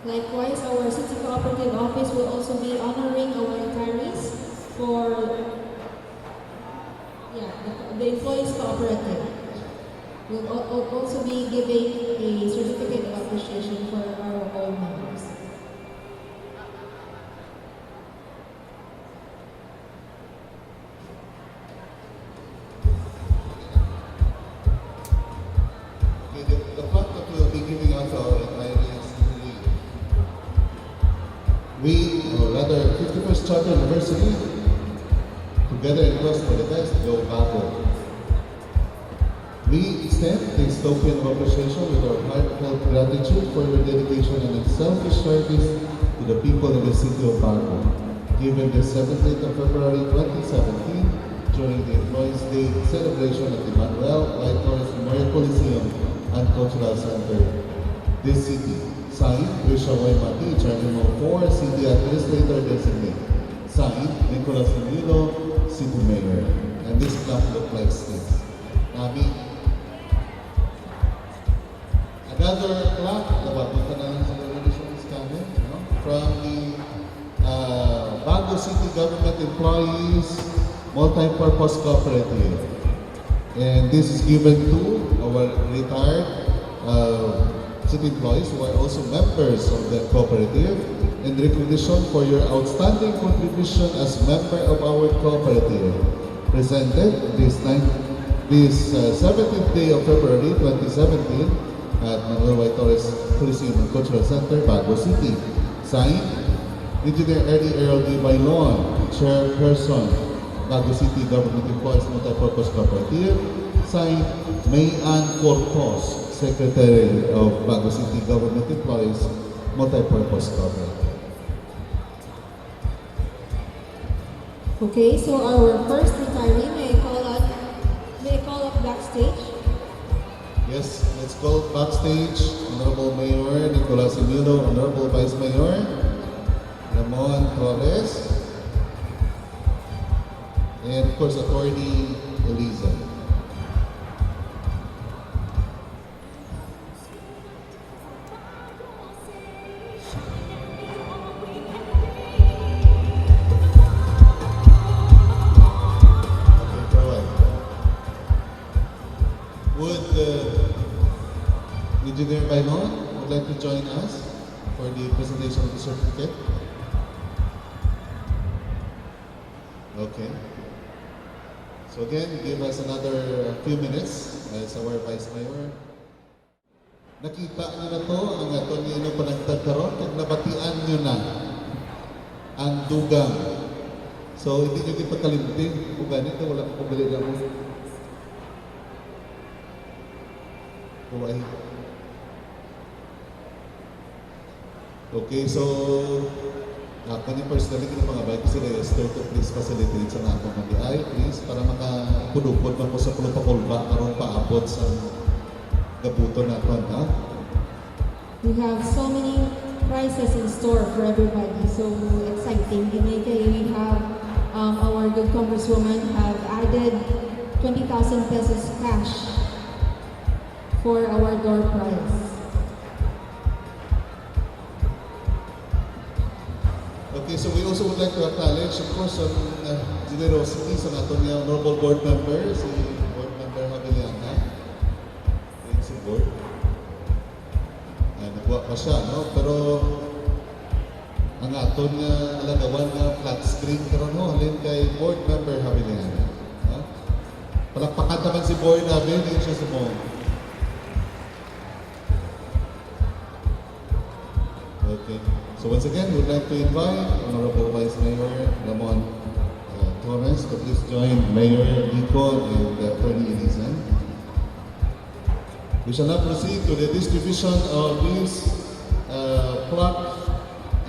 Likewise, our City Cooperative Office will also be honoring our retirees for the Employees Cooperative. We'll also be giving a certificate of appreciation for our all members. Okay, the fact that we'll be giving out to our retirees, or rather 51st Charter University, together in trust for the best, go Bago. We extend this token of appreciation with our heartfelt gratitude for your dedication and unselfish service to the people in the city of Bago. Given the 17th of February 2017, during the Employees Day celebration at the Manuel Whitehorse Memorial Coliseum and Cultural Center, this city. Signed, Risha Waimati, Chairman of 4, City Administrator Designate. Signed, Nicolas Domingo, City Mayor. And this plaque looks like this. Nami. Another plaque, nababuta na lang sa resolution is coming, from the Bago City Government Employees Multi-Purpose Cooperative. And this is given to our retired city employees who are also members of the cooperative in recognition for your outstanding contribution as member of our cooperative. Presented this 17th day of February 2017 at Manuel Whitehorse Coliseum and Cultural Center, Bago City. Signed, Engineer Eddie Earl D. Bailon, Chairperson, Bago City Government Employees Multipurpose Cooperative. Signed, Mayan Cortos, Secretary of Bago City Government Employees Multipurpose Cooperative. Okay, so our first retiree, may I call up backstage? Yes, let's go backstage. Honorable Mayor Nicolas Emilio, Honorable Vice Mayor Ramon Torres, and of course Attorney Eliza. Engineer Bailon would like to join us for the presentation of the certificate. Okay. So again, give us another few minutes as our Vice Mayor. Nakita niyo na to, ang aton niyo panagtad karon, kag nabatian niyo na ang dugang. So hindi niyo ipagkalimting kung ganito, wala ko pabili na mo. Buhay. Okay, so kani personally kini mga bike sila register to please facilitate sa nato mag-i please para makapudupod man po sa pulupakulba aron paabot sa gabuto naton ha. We have so many prizes in store for everybody, so exciting. We have our good congresswoman have added 20,000 pesos cash for our door prize. Okay, so we also would like to acknowledge, of course, ang generosity sa nato niya honorable board member, si Board Member Javeliana. Ayan si board. Nagwa pa siya, no? Pero ang ato niya alagawan nga flat screen karon no, halin kay Board Member Javeliana. No? Palakpakan naman si board namin, yun siya sa mo. Okay. So once again, we would like to invite Honorable Vice Mayor Ramon Torres to please join Mayor Nico and Attorney Elizan. We shall now proceed to the distribution of these plaque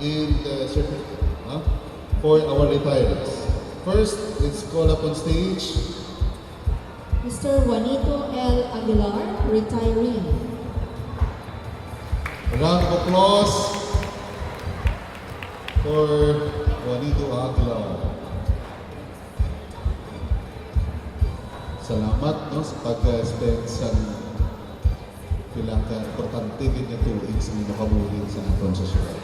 and certificate for our retirees. First, let's call up on stage Mr. Juanito L. Aguilar, retiree. round of applause for Juanito Aguilar. Salamat no, sa pag-spend sa pilang ka-importante ganyan tuwing sa mga kamulin sa aton sa syudad.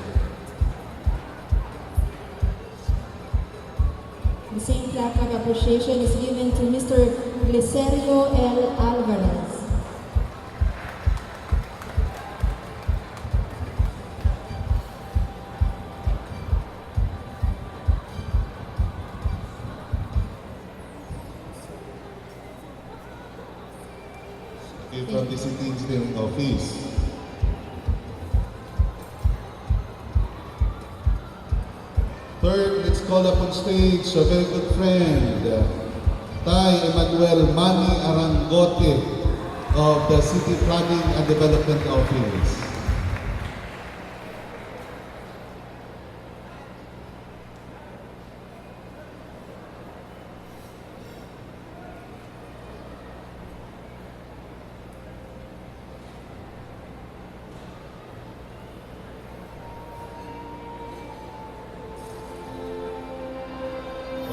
The same plaque of appreciation is given to Mr. Glicerio L. Alvarez. Okay, from the City Engineering Office. Third, let's call up on stage a very good friend, Tay Emmanuel Manny Arangote of the City Planning and Development Office.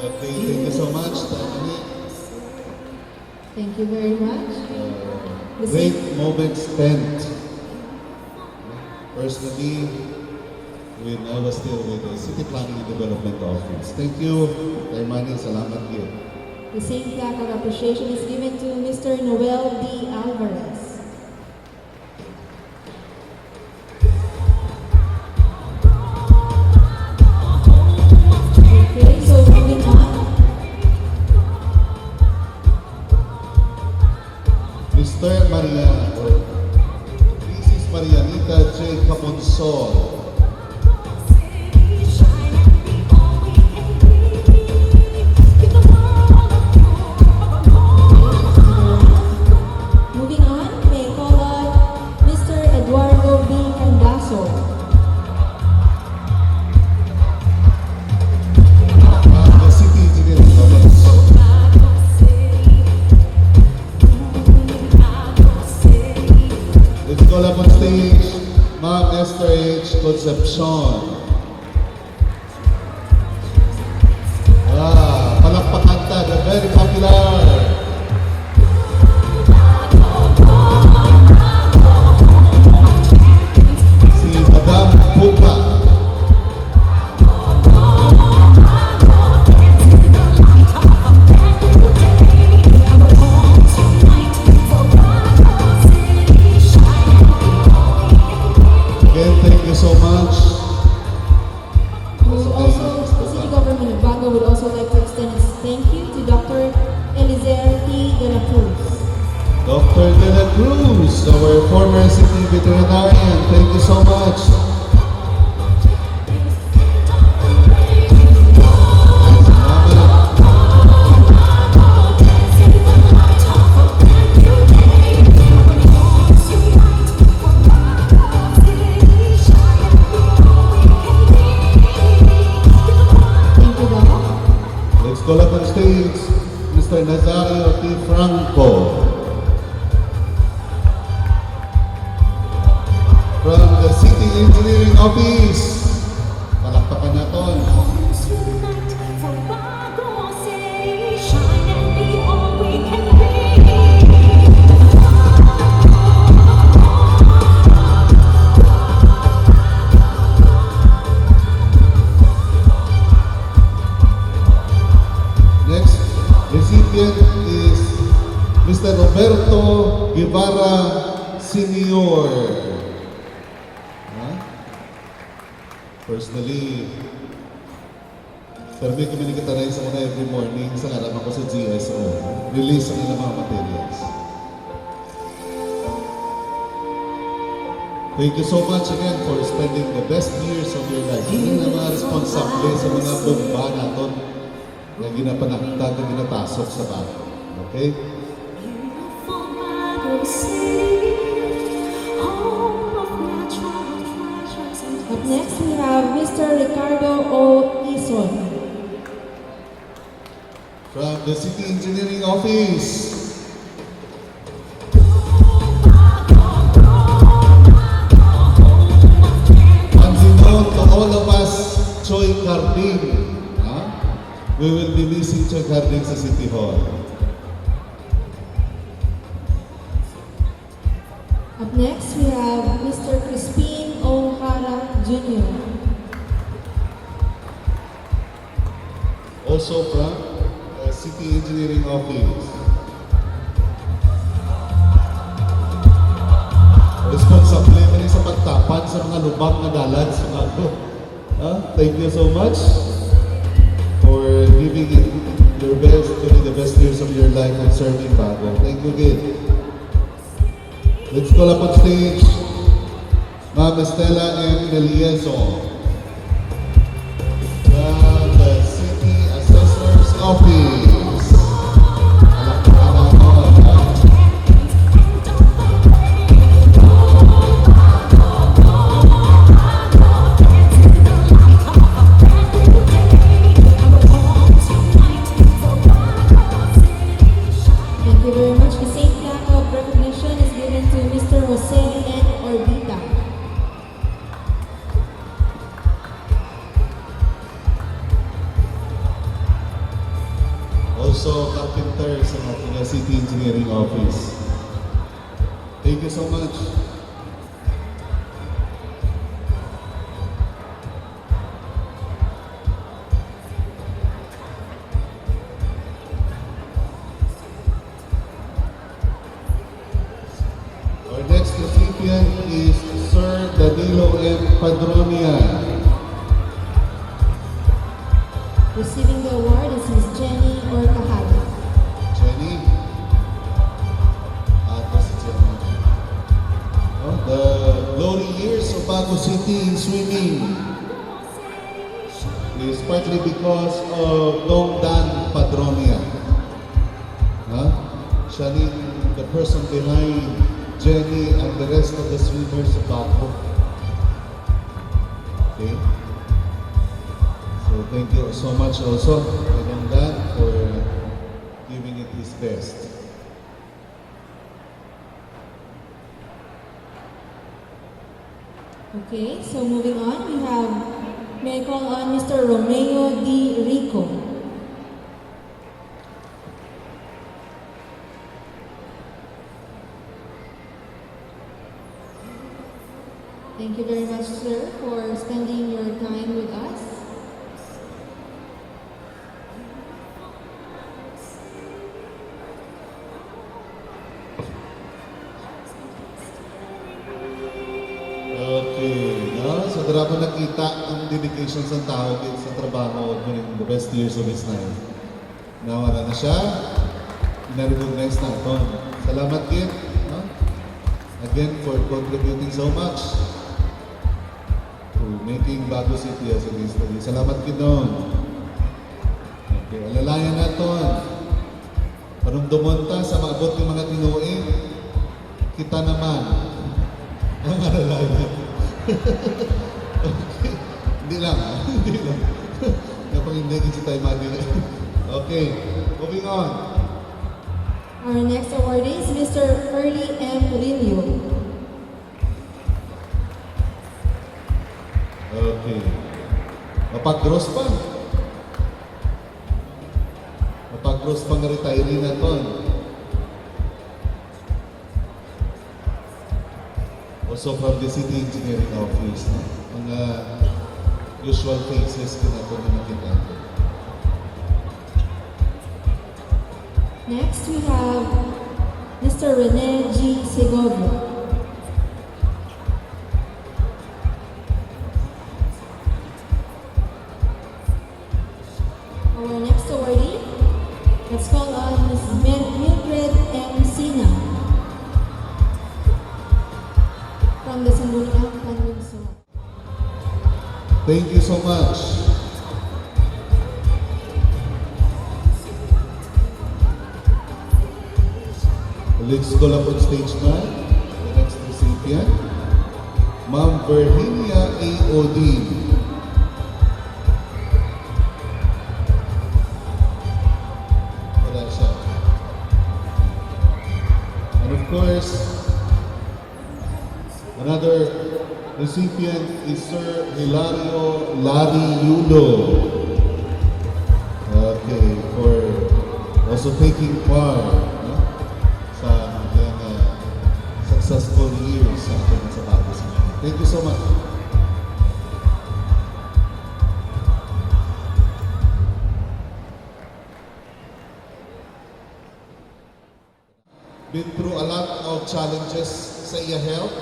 Okay, thank you so much, Tay. Thank you very much. The Great same, moment spent. Personally, when I was still with the City Planning and Development Office. Thank you, Tay Manny. Salamat din. the same plaque of appreciation is given to Mr. Noel D. Alvarez. Okay, so moving on. Mr. Maria, or Mrs. Marianita J. Caponsol. Moving on, may I call on Mr. Eduardo B. Candaso. The City Engineering Office. Let's call up on stage Ma'am Esther H. Concepcion. Palakpakan ta, the very popular. Si Madam Pupa. Again, thank you so much. We would also, the City Government of Bago would also like to extend its thank you to Dr. Elizer T. De La Cruz. Dr. De La Cruz, our former city veterinarian, thank you so much. Thank you, Doc. Let's call up on stage Mr. Nazario T. Franco from the City Engineering Office. Palakpakan natin. Next recipient is Mr. Roberto Guevara Sr. Personally, permit kami ni Kataray sa una every morning sa laraman ko sa GSO. Release ang ilang mga materials. Thank you so much again for spending the best years of your life. Hindi na mga responsable sa mga bomba natin na ginapanakta at ginatasok sa bago. Okay? Up next, we have Mr. Ricardo O. Ison. From the City Engineering Office. Unknown to all of us, Choi Carding. We will be missing Choi Carding sa City Hall. Up next, we have Mr. Crispin O'Hara Jr. Also from City Engineering Office. Responsable rin sa pagtapan sa mga lubang na dalan sa Bago. Thank you so much for giving it your best to be the best years of your life and serving Bago. Thank you again. Let's call up on stage Ma'am Estela and Meliezo from the City Assessor's Office. Thank you very much. The same plaque of recognition is given to Mr. Jose N. Orbita. Also, carpenter sa ating City Engineering Office. Thank you so much. Our next recipient is Sir Danilo M. Padronia. Receiving the award is Ms. Jenny Orcahada. Jenny. Ito si Jenny. The glory years of Bago City in swimming is partly because of Dong Dan Padronia. Siya rin the person behind Jenny and the rest of the swimmers of Bago. Okay? So thank you so much also, Dong Dan, for giving it his best. Okay, so moving on, we have, may I call on Mr. Romeo D. Rico. Thank you very much, sir, for spending your time with us. Okay, so dara ko nakita ang dedication sa tao sa trabaho during the best years of his life. Nawala na siya, na-recognize na ito. Salamat din, again for contributing so much to making Bago City as it is today. Salamat din doon. Okay, alalayan natin. Panumdumon ta sa maabot ng mga tinuig, kita naman ang alalayan. Okay. Hindi lang. Napangindagin si tayo mali. Okay, moving on. Our next awardee is Mr. Early M. Rillo. Okay. Mapag-gross pa. Mapag-gross pa nga retiree na to. Also from the City Engineering Office. Mga usual faces ko na ito na nakita. Next, we have Mr. Rene G. Segovia. Our next awardee, let's call on Ms. Mildred M. Sina from the Sangguniang Panlungsod. Thank you so much. Let's call up on stage man, the next recipient, Ma'am Virginia A. Odin. Wala siya. And of course, another recipient is Sir Hilario Larry Yulo. Okay, for also taking part sa successful years sa atin sa Bago City. Thank you so much. Been through a lot of challenges sa iya health,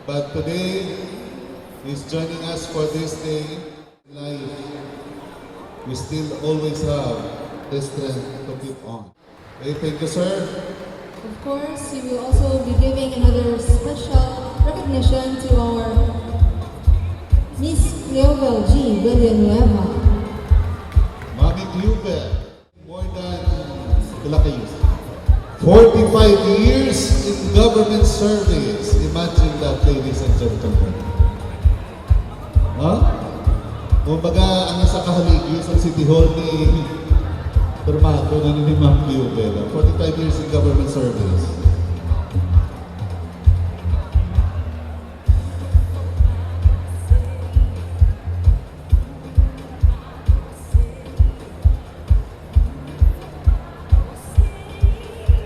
but today he's joining us for this day in life. We still always have the strength to keep on. Okay, thank you, sir. Of course, we will also be giving another special recognition to our Miss Cleovel G. Villanueva. Mami Cleovel, more than ilan kayo? 45 years in government service. Imagine that, ladies and gentlemen. Kumbaga, ang nasa kahaligi sa City Hall ni Permato na ni Ma'am Cleovel. 45 years in government service.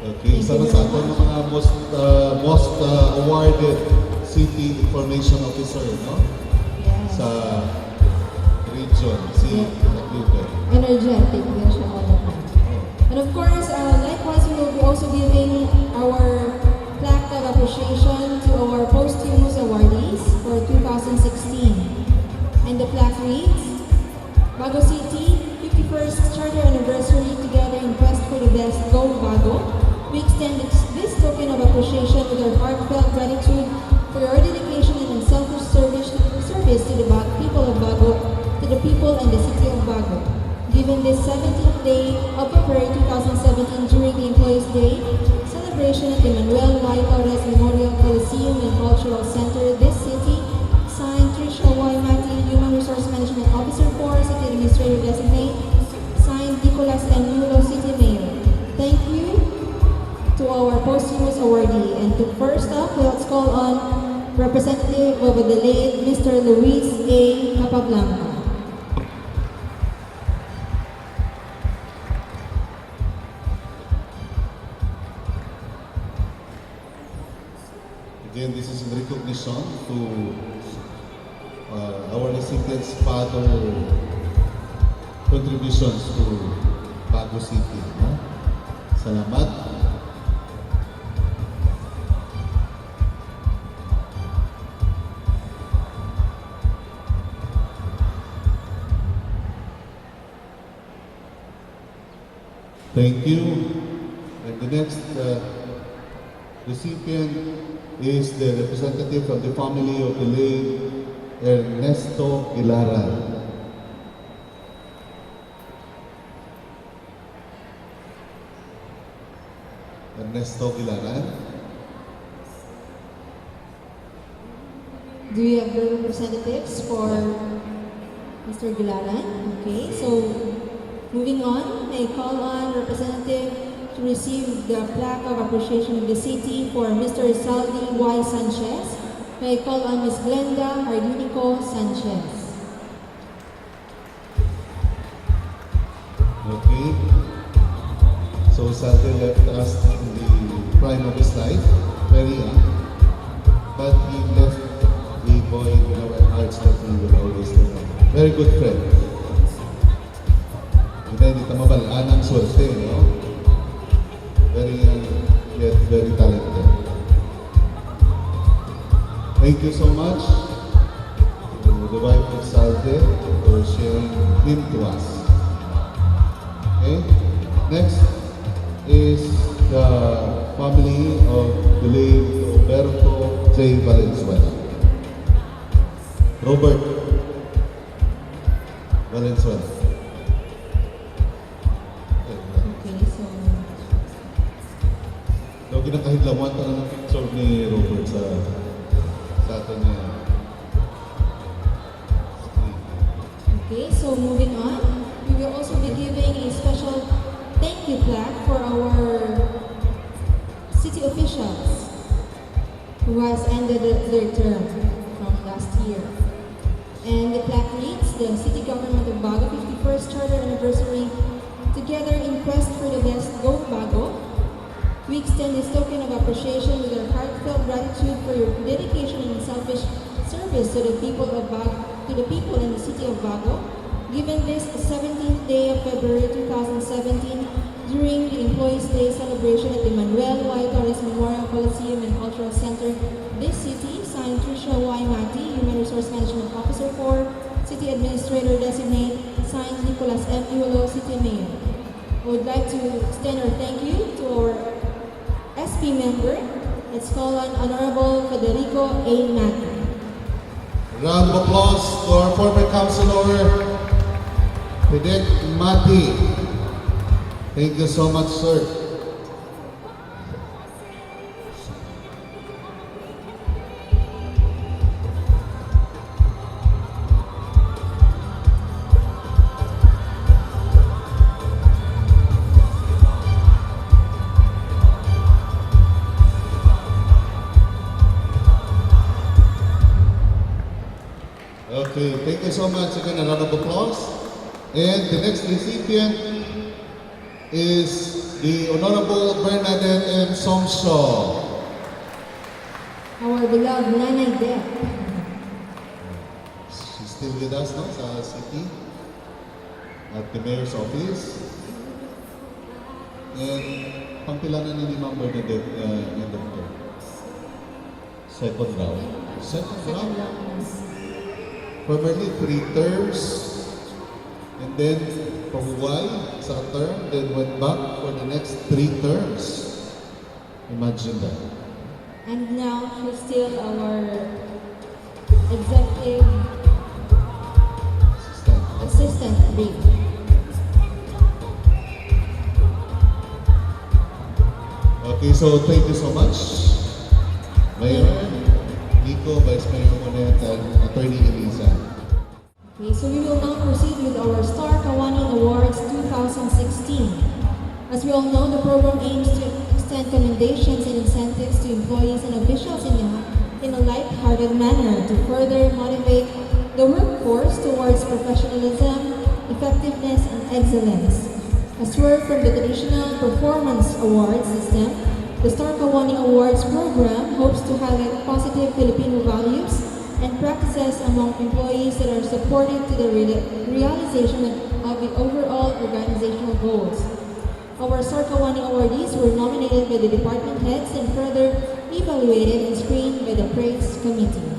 Okay, isa na sa atin ng mga most awarded city information officer, no? Yes. Sa region, si Cleovel. Energetic din siya all the time. And of course, likewise, we will be also giving our plaque of appreciation to our posthumous awardees for 2016. And the plaque reads, Bago City, 51st Charter Anniversary, together in quest for the best, Go Bago. We extend this token of appreciation with our heartfelt gratitude for your dedication and unselfish service to the people of Bago, to the people and the city of Bago. Given this 17th day of February 2017 during the Employees' Day celebration at the Manuel Y. Torres Memorial Coliseum and Cultural Center, this city, signed Tricia Y. Mati, Human Resource Management Officer 4, City Administrator Designate, signed Nicolas N. Nulo, City Mayor. Thank you to our posthumous awardee. And to first up, let's call on representative of the late Mr. Luis A. Capablanca. Again, this is in recognition to our recipients' father contributions to Bago City. No? Salamat. Thank you. And the next recipient is the representative from the family of the late Ernesto Ilaran. Ernesto Ilaran. Do you have the representatives for Mr. Gilaran? Okay, so moving on, I call on representative to receive the plaque of appreciation of the city for Mr. Saldi Y. Sanchez. I call on Ms. Glenda Ardinico Sanchez. Okay. So Saldi left us in the prime of his life, very young. But he left the boy in our hearts that we will always remember. Very good friend. Hindi tamabalaan ang swerte, no? Very young, yet very talented. Thank you so much to the wife of Salde for sharing him to us. Okay? Next is the family of the late Roberto J. Valenzuela. Robert Valenzuela. Okay, so Daw ginakahidlawan ka ng picture ni Robert sa atin niya. okay, so moving on, we will also be giving a special thank you plaque for our city officials who has ended their term from last year. And the plaque reads, the City Government of Bago 51st Charter Anniversary, together in quest for the best, Go Bago. We extend this token of appreciation with our heartfelt gratitude gratitude for your dedication and selfish service to the people in the city of Bago, given this 17th day of February 2017 during the Employees' Day celebration at the Manuel Y. Torres Memorial Coliseum and Cultural Center, this city, signed Tricia Y. Mati, Human Resource Management Officer 4, City Administrator Designate, signed Nicolas M. Iwalo, City Mayor. I would like to extend our thank you to our SP member. Let's call on Honorable Federico A. Mati. Round of applause to our former councilor, Fedec Mati. Thank you so much, sir. Okay, thank you so much. Again, a round of applause. And the next recipient is the Honorable Bernadette M. Somshaw. Our beloved Nanay Dep. She's still with us now sa city at the mayor's office. And pangpila na ni Ma'am Bernadette in the term? Second round. Second round? Formerly 3 terms, and then pahuway sa term, then went back for the next 3 terms. Imagine that. And now she's still our executive assistant. Okay, so thank you so much, Mayor Nico, Vice Mayor Monet, and Attorney Elisa. Okay, so we will now proceed with our Star Kawani Awards 2016. As we all know, the program aims to extend commendations and incentives to employees and officials in a light-hearted manner to further motivate the workforce towards professionalism, effectiveness, and excellence. A swerve from the traditional performance awards system, the Star Kawani Awards program hopes to highlight positive Filipino values and practices among employees that are supportive to the realization of the overall organizational goals. Our Star Kawani awardees were nominated by the department heads and further evaluated and screened by the praise committee.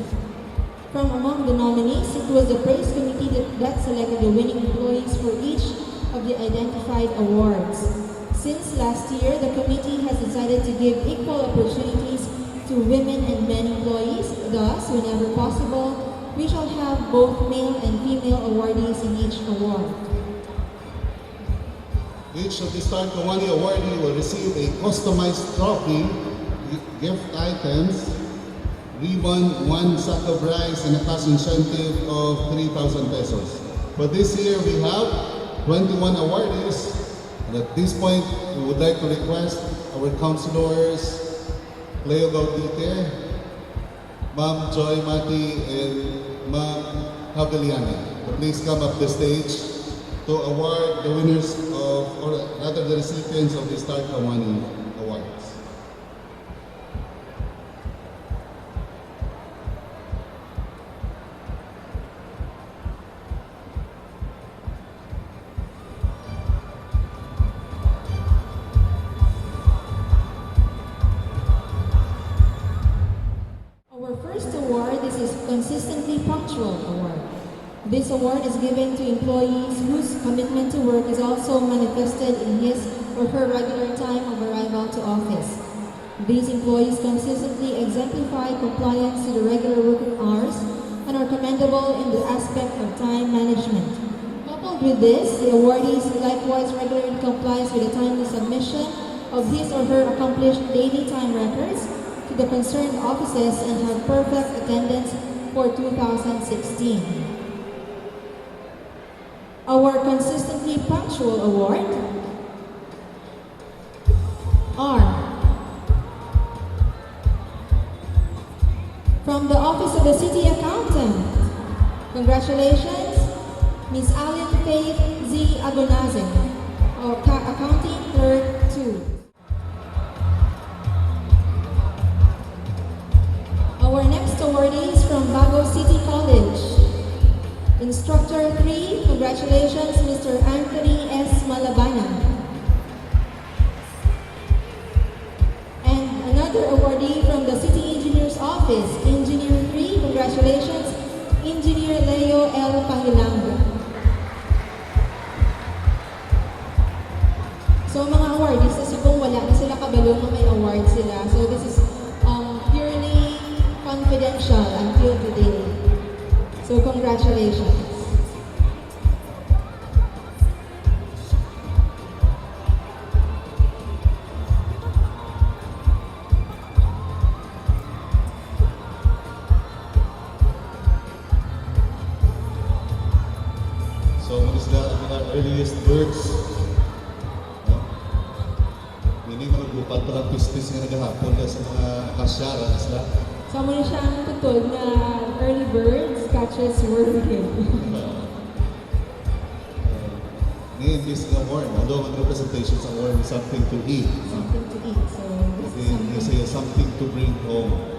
From among the nominees, it was the praise committee that selected the winning employees for each of the identified awards. Since last year, the committee has decided to give equal opportunities to women and men employees. Thus, whenever possible, we shall have both male and female awardees in each award. Each of the Star Kawani awardee will receive a customized trophy, gift items, ribbon, 1 sack of rice, and a cash incentive of 3,000 pesos. For this year, we have 21 awardees. And at this point, we would like to request our councilors, Leo Gaudite, Ma'am Joy Mati, and Ma'am Haveliana to please come up the stage to award the winners of, or rather the recipients of the Star Kawani Awards. Our first award is Consistently Punctual Award. This award is given to employees whose commitment to work is also manifested in his or her regular time of arrival to office. These employees consistently exemplify compliance to the regular working hours and are commendable in the aspect of time management. Coupled with this, the awardee likewise regularly complies with the timely submission of his or her accomplished daily time records to the concerned offices and have perfect attendance for 2016. Our Consistently Punctual Award are from the Office of the City Accountant. Congratulations, Ms. Allen Faith Z. Agonazen, Accounting Clerk 2. Rafael Pahilang. So mga awardees, kasi kung wala na sila kabalo na may award sila. So this is purely confidential until today. So congratulations. So, what is the earliest birds? No? Hindi mo nagbupat pa ng pistis nga nagahapon na sa mga kasyara sila. So muna siya ang tutol na early birds catches worm king. Ngayon, this is a worm. Although ang representation sa worm is something to eat. Something to eat. So this is They say something to bring home.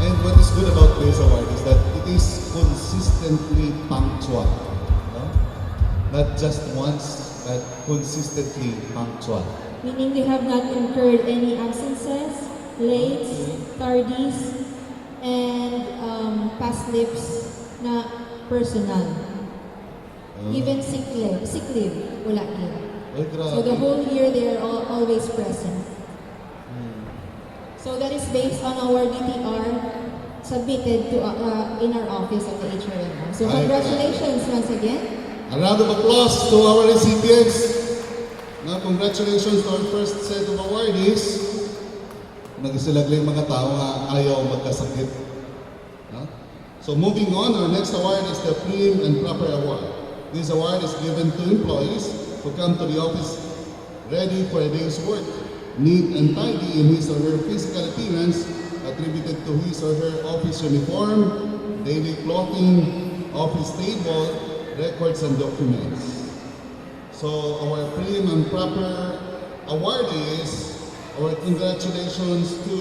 And what is good about this award is that it is consistently punctual. No? Not just once, but consistently punctual. meaning they have not incurred any absences, late, tardies, and past lips na personal. Even sick leave, wala din. Ay, grabe. So the whole year they are always present. So that is based on our DTR submitted to in our office of the HRMO. So Ay, congratulations once again. A round of applause to our recipients. Now, congratulations to our first set of awardees. Nagsisilagli yung mga tao nga ayaw magkasakit. No? So moving on, our next award is the Prim and Proper Award. This award is given to employees who come to the office ready for a day's work, neat and tidy in his or her physical appearance, attributed to his or her office uniform, daily clothing, office table, records and documents. So our Prim and Proper awardees, our congratulations to,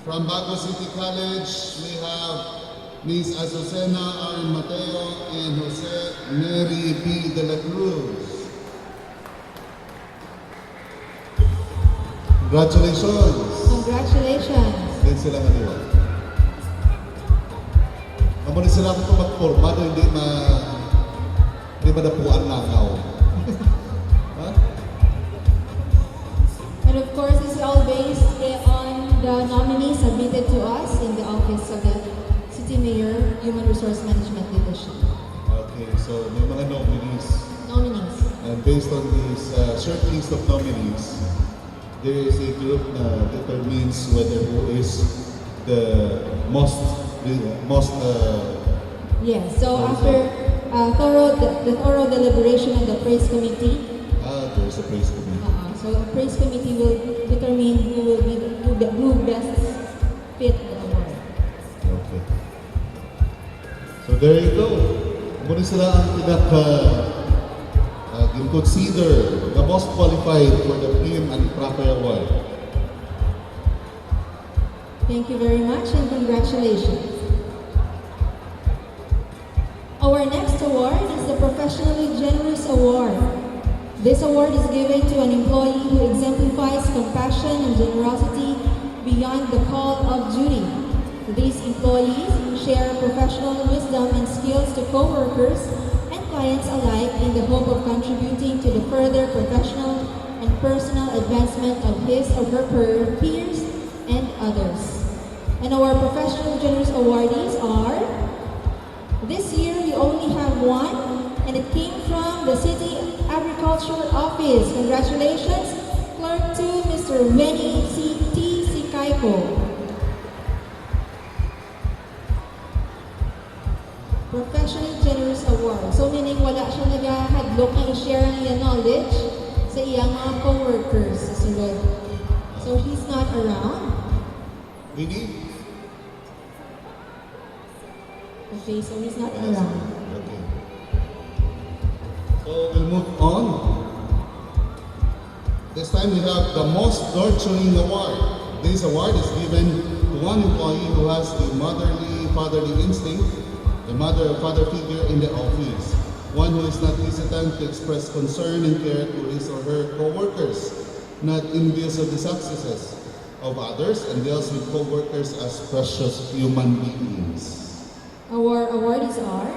from Bago City College, we have Ms. Azucena R. Mateo and Jose Mary B. De La Cruz. Congratulations! Congratulations. Din sila kaniwa. Naman sila kung magporma doon hindi madapuan langaw. Ha? And of course, this is all based on the nominees submitted to us in the office of the City Mayor Human Resource Management Division. Okay, so may mga nominees. Nominees. And based on this short list of nominees, there is a group na determines whether who is the most Yes. So after the thorough deliberation of the praise committee, there's a praise committee. so the praise committee will determine who best fit the award. Okay. So there you go. Muna sila ang consider the most qualified for the Prim and Proper Award. Thank you very much and congratulations. Our next award is the Professionally Generous Award. This award is given to an employee who exemplifies compassion and generosity beyond the call of duty. These employees share professional wisdom and skills to co-workers and clients alike in the hope of contributing to the further professional and personal advancement of his or her peers and others. And our Professional Generous awardees are, this year we only have one, and it came from the City Agriculture Office. Congratulations, Clerk 2, Mr. Wenny C.T. Sikayko. Professional Generous Award. So meaning wala siya nag-hadlok na i-share ang iyang knowledge sa iyang mga co-workers sa sulod. So he's not around. Winnie? Okay, so he's not around. Okay. So we'll move on. This time we have the Most Nurturing Award. This award is given to one employee who has the fatherly instinct, a father figure in the office. One who is not hesitant to express concern and care to his or her co-workers, not envious of the successes of others, and deals with co-workers as precious human beings. Our awardees are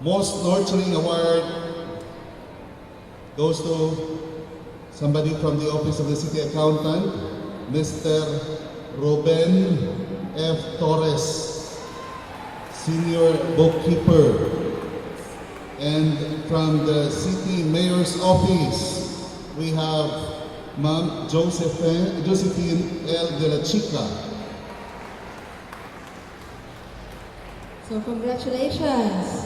Most Nurturing Award goes to somebody from the Office of the City Accountant, Mr. Ruben F. Torres, Senior Bookkeeper. And from the City Mayor's Office, we have Ma'am Josephine L. de la Chica. so congratulations.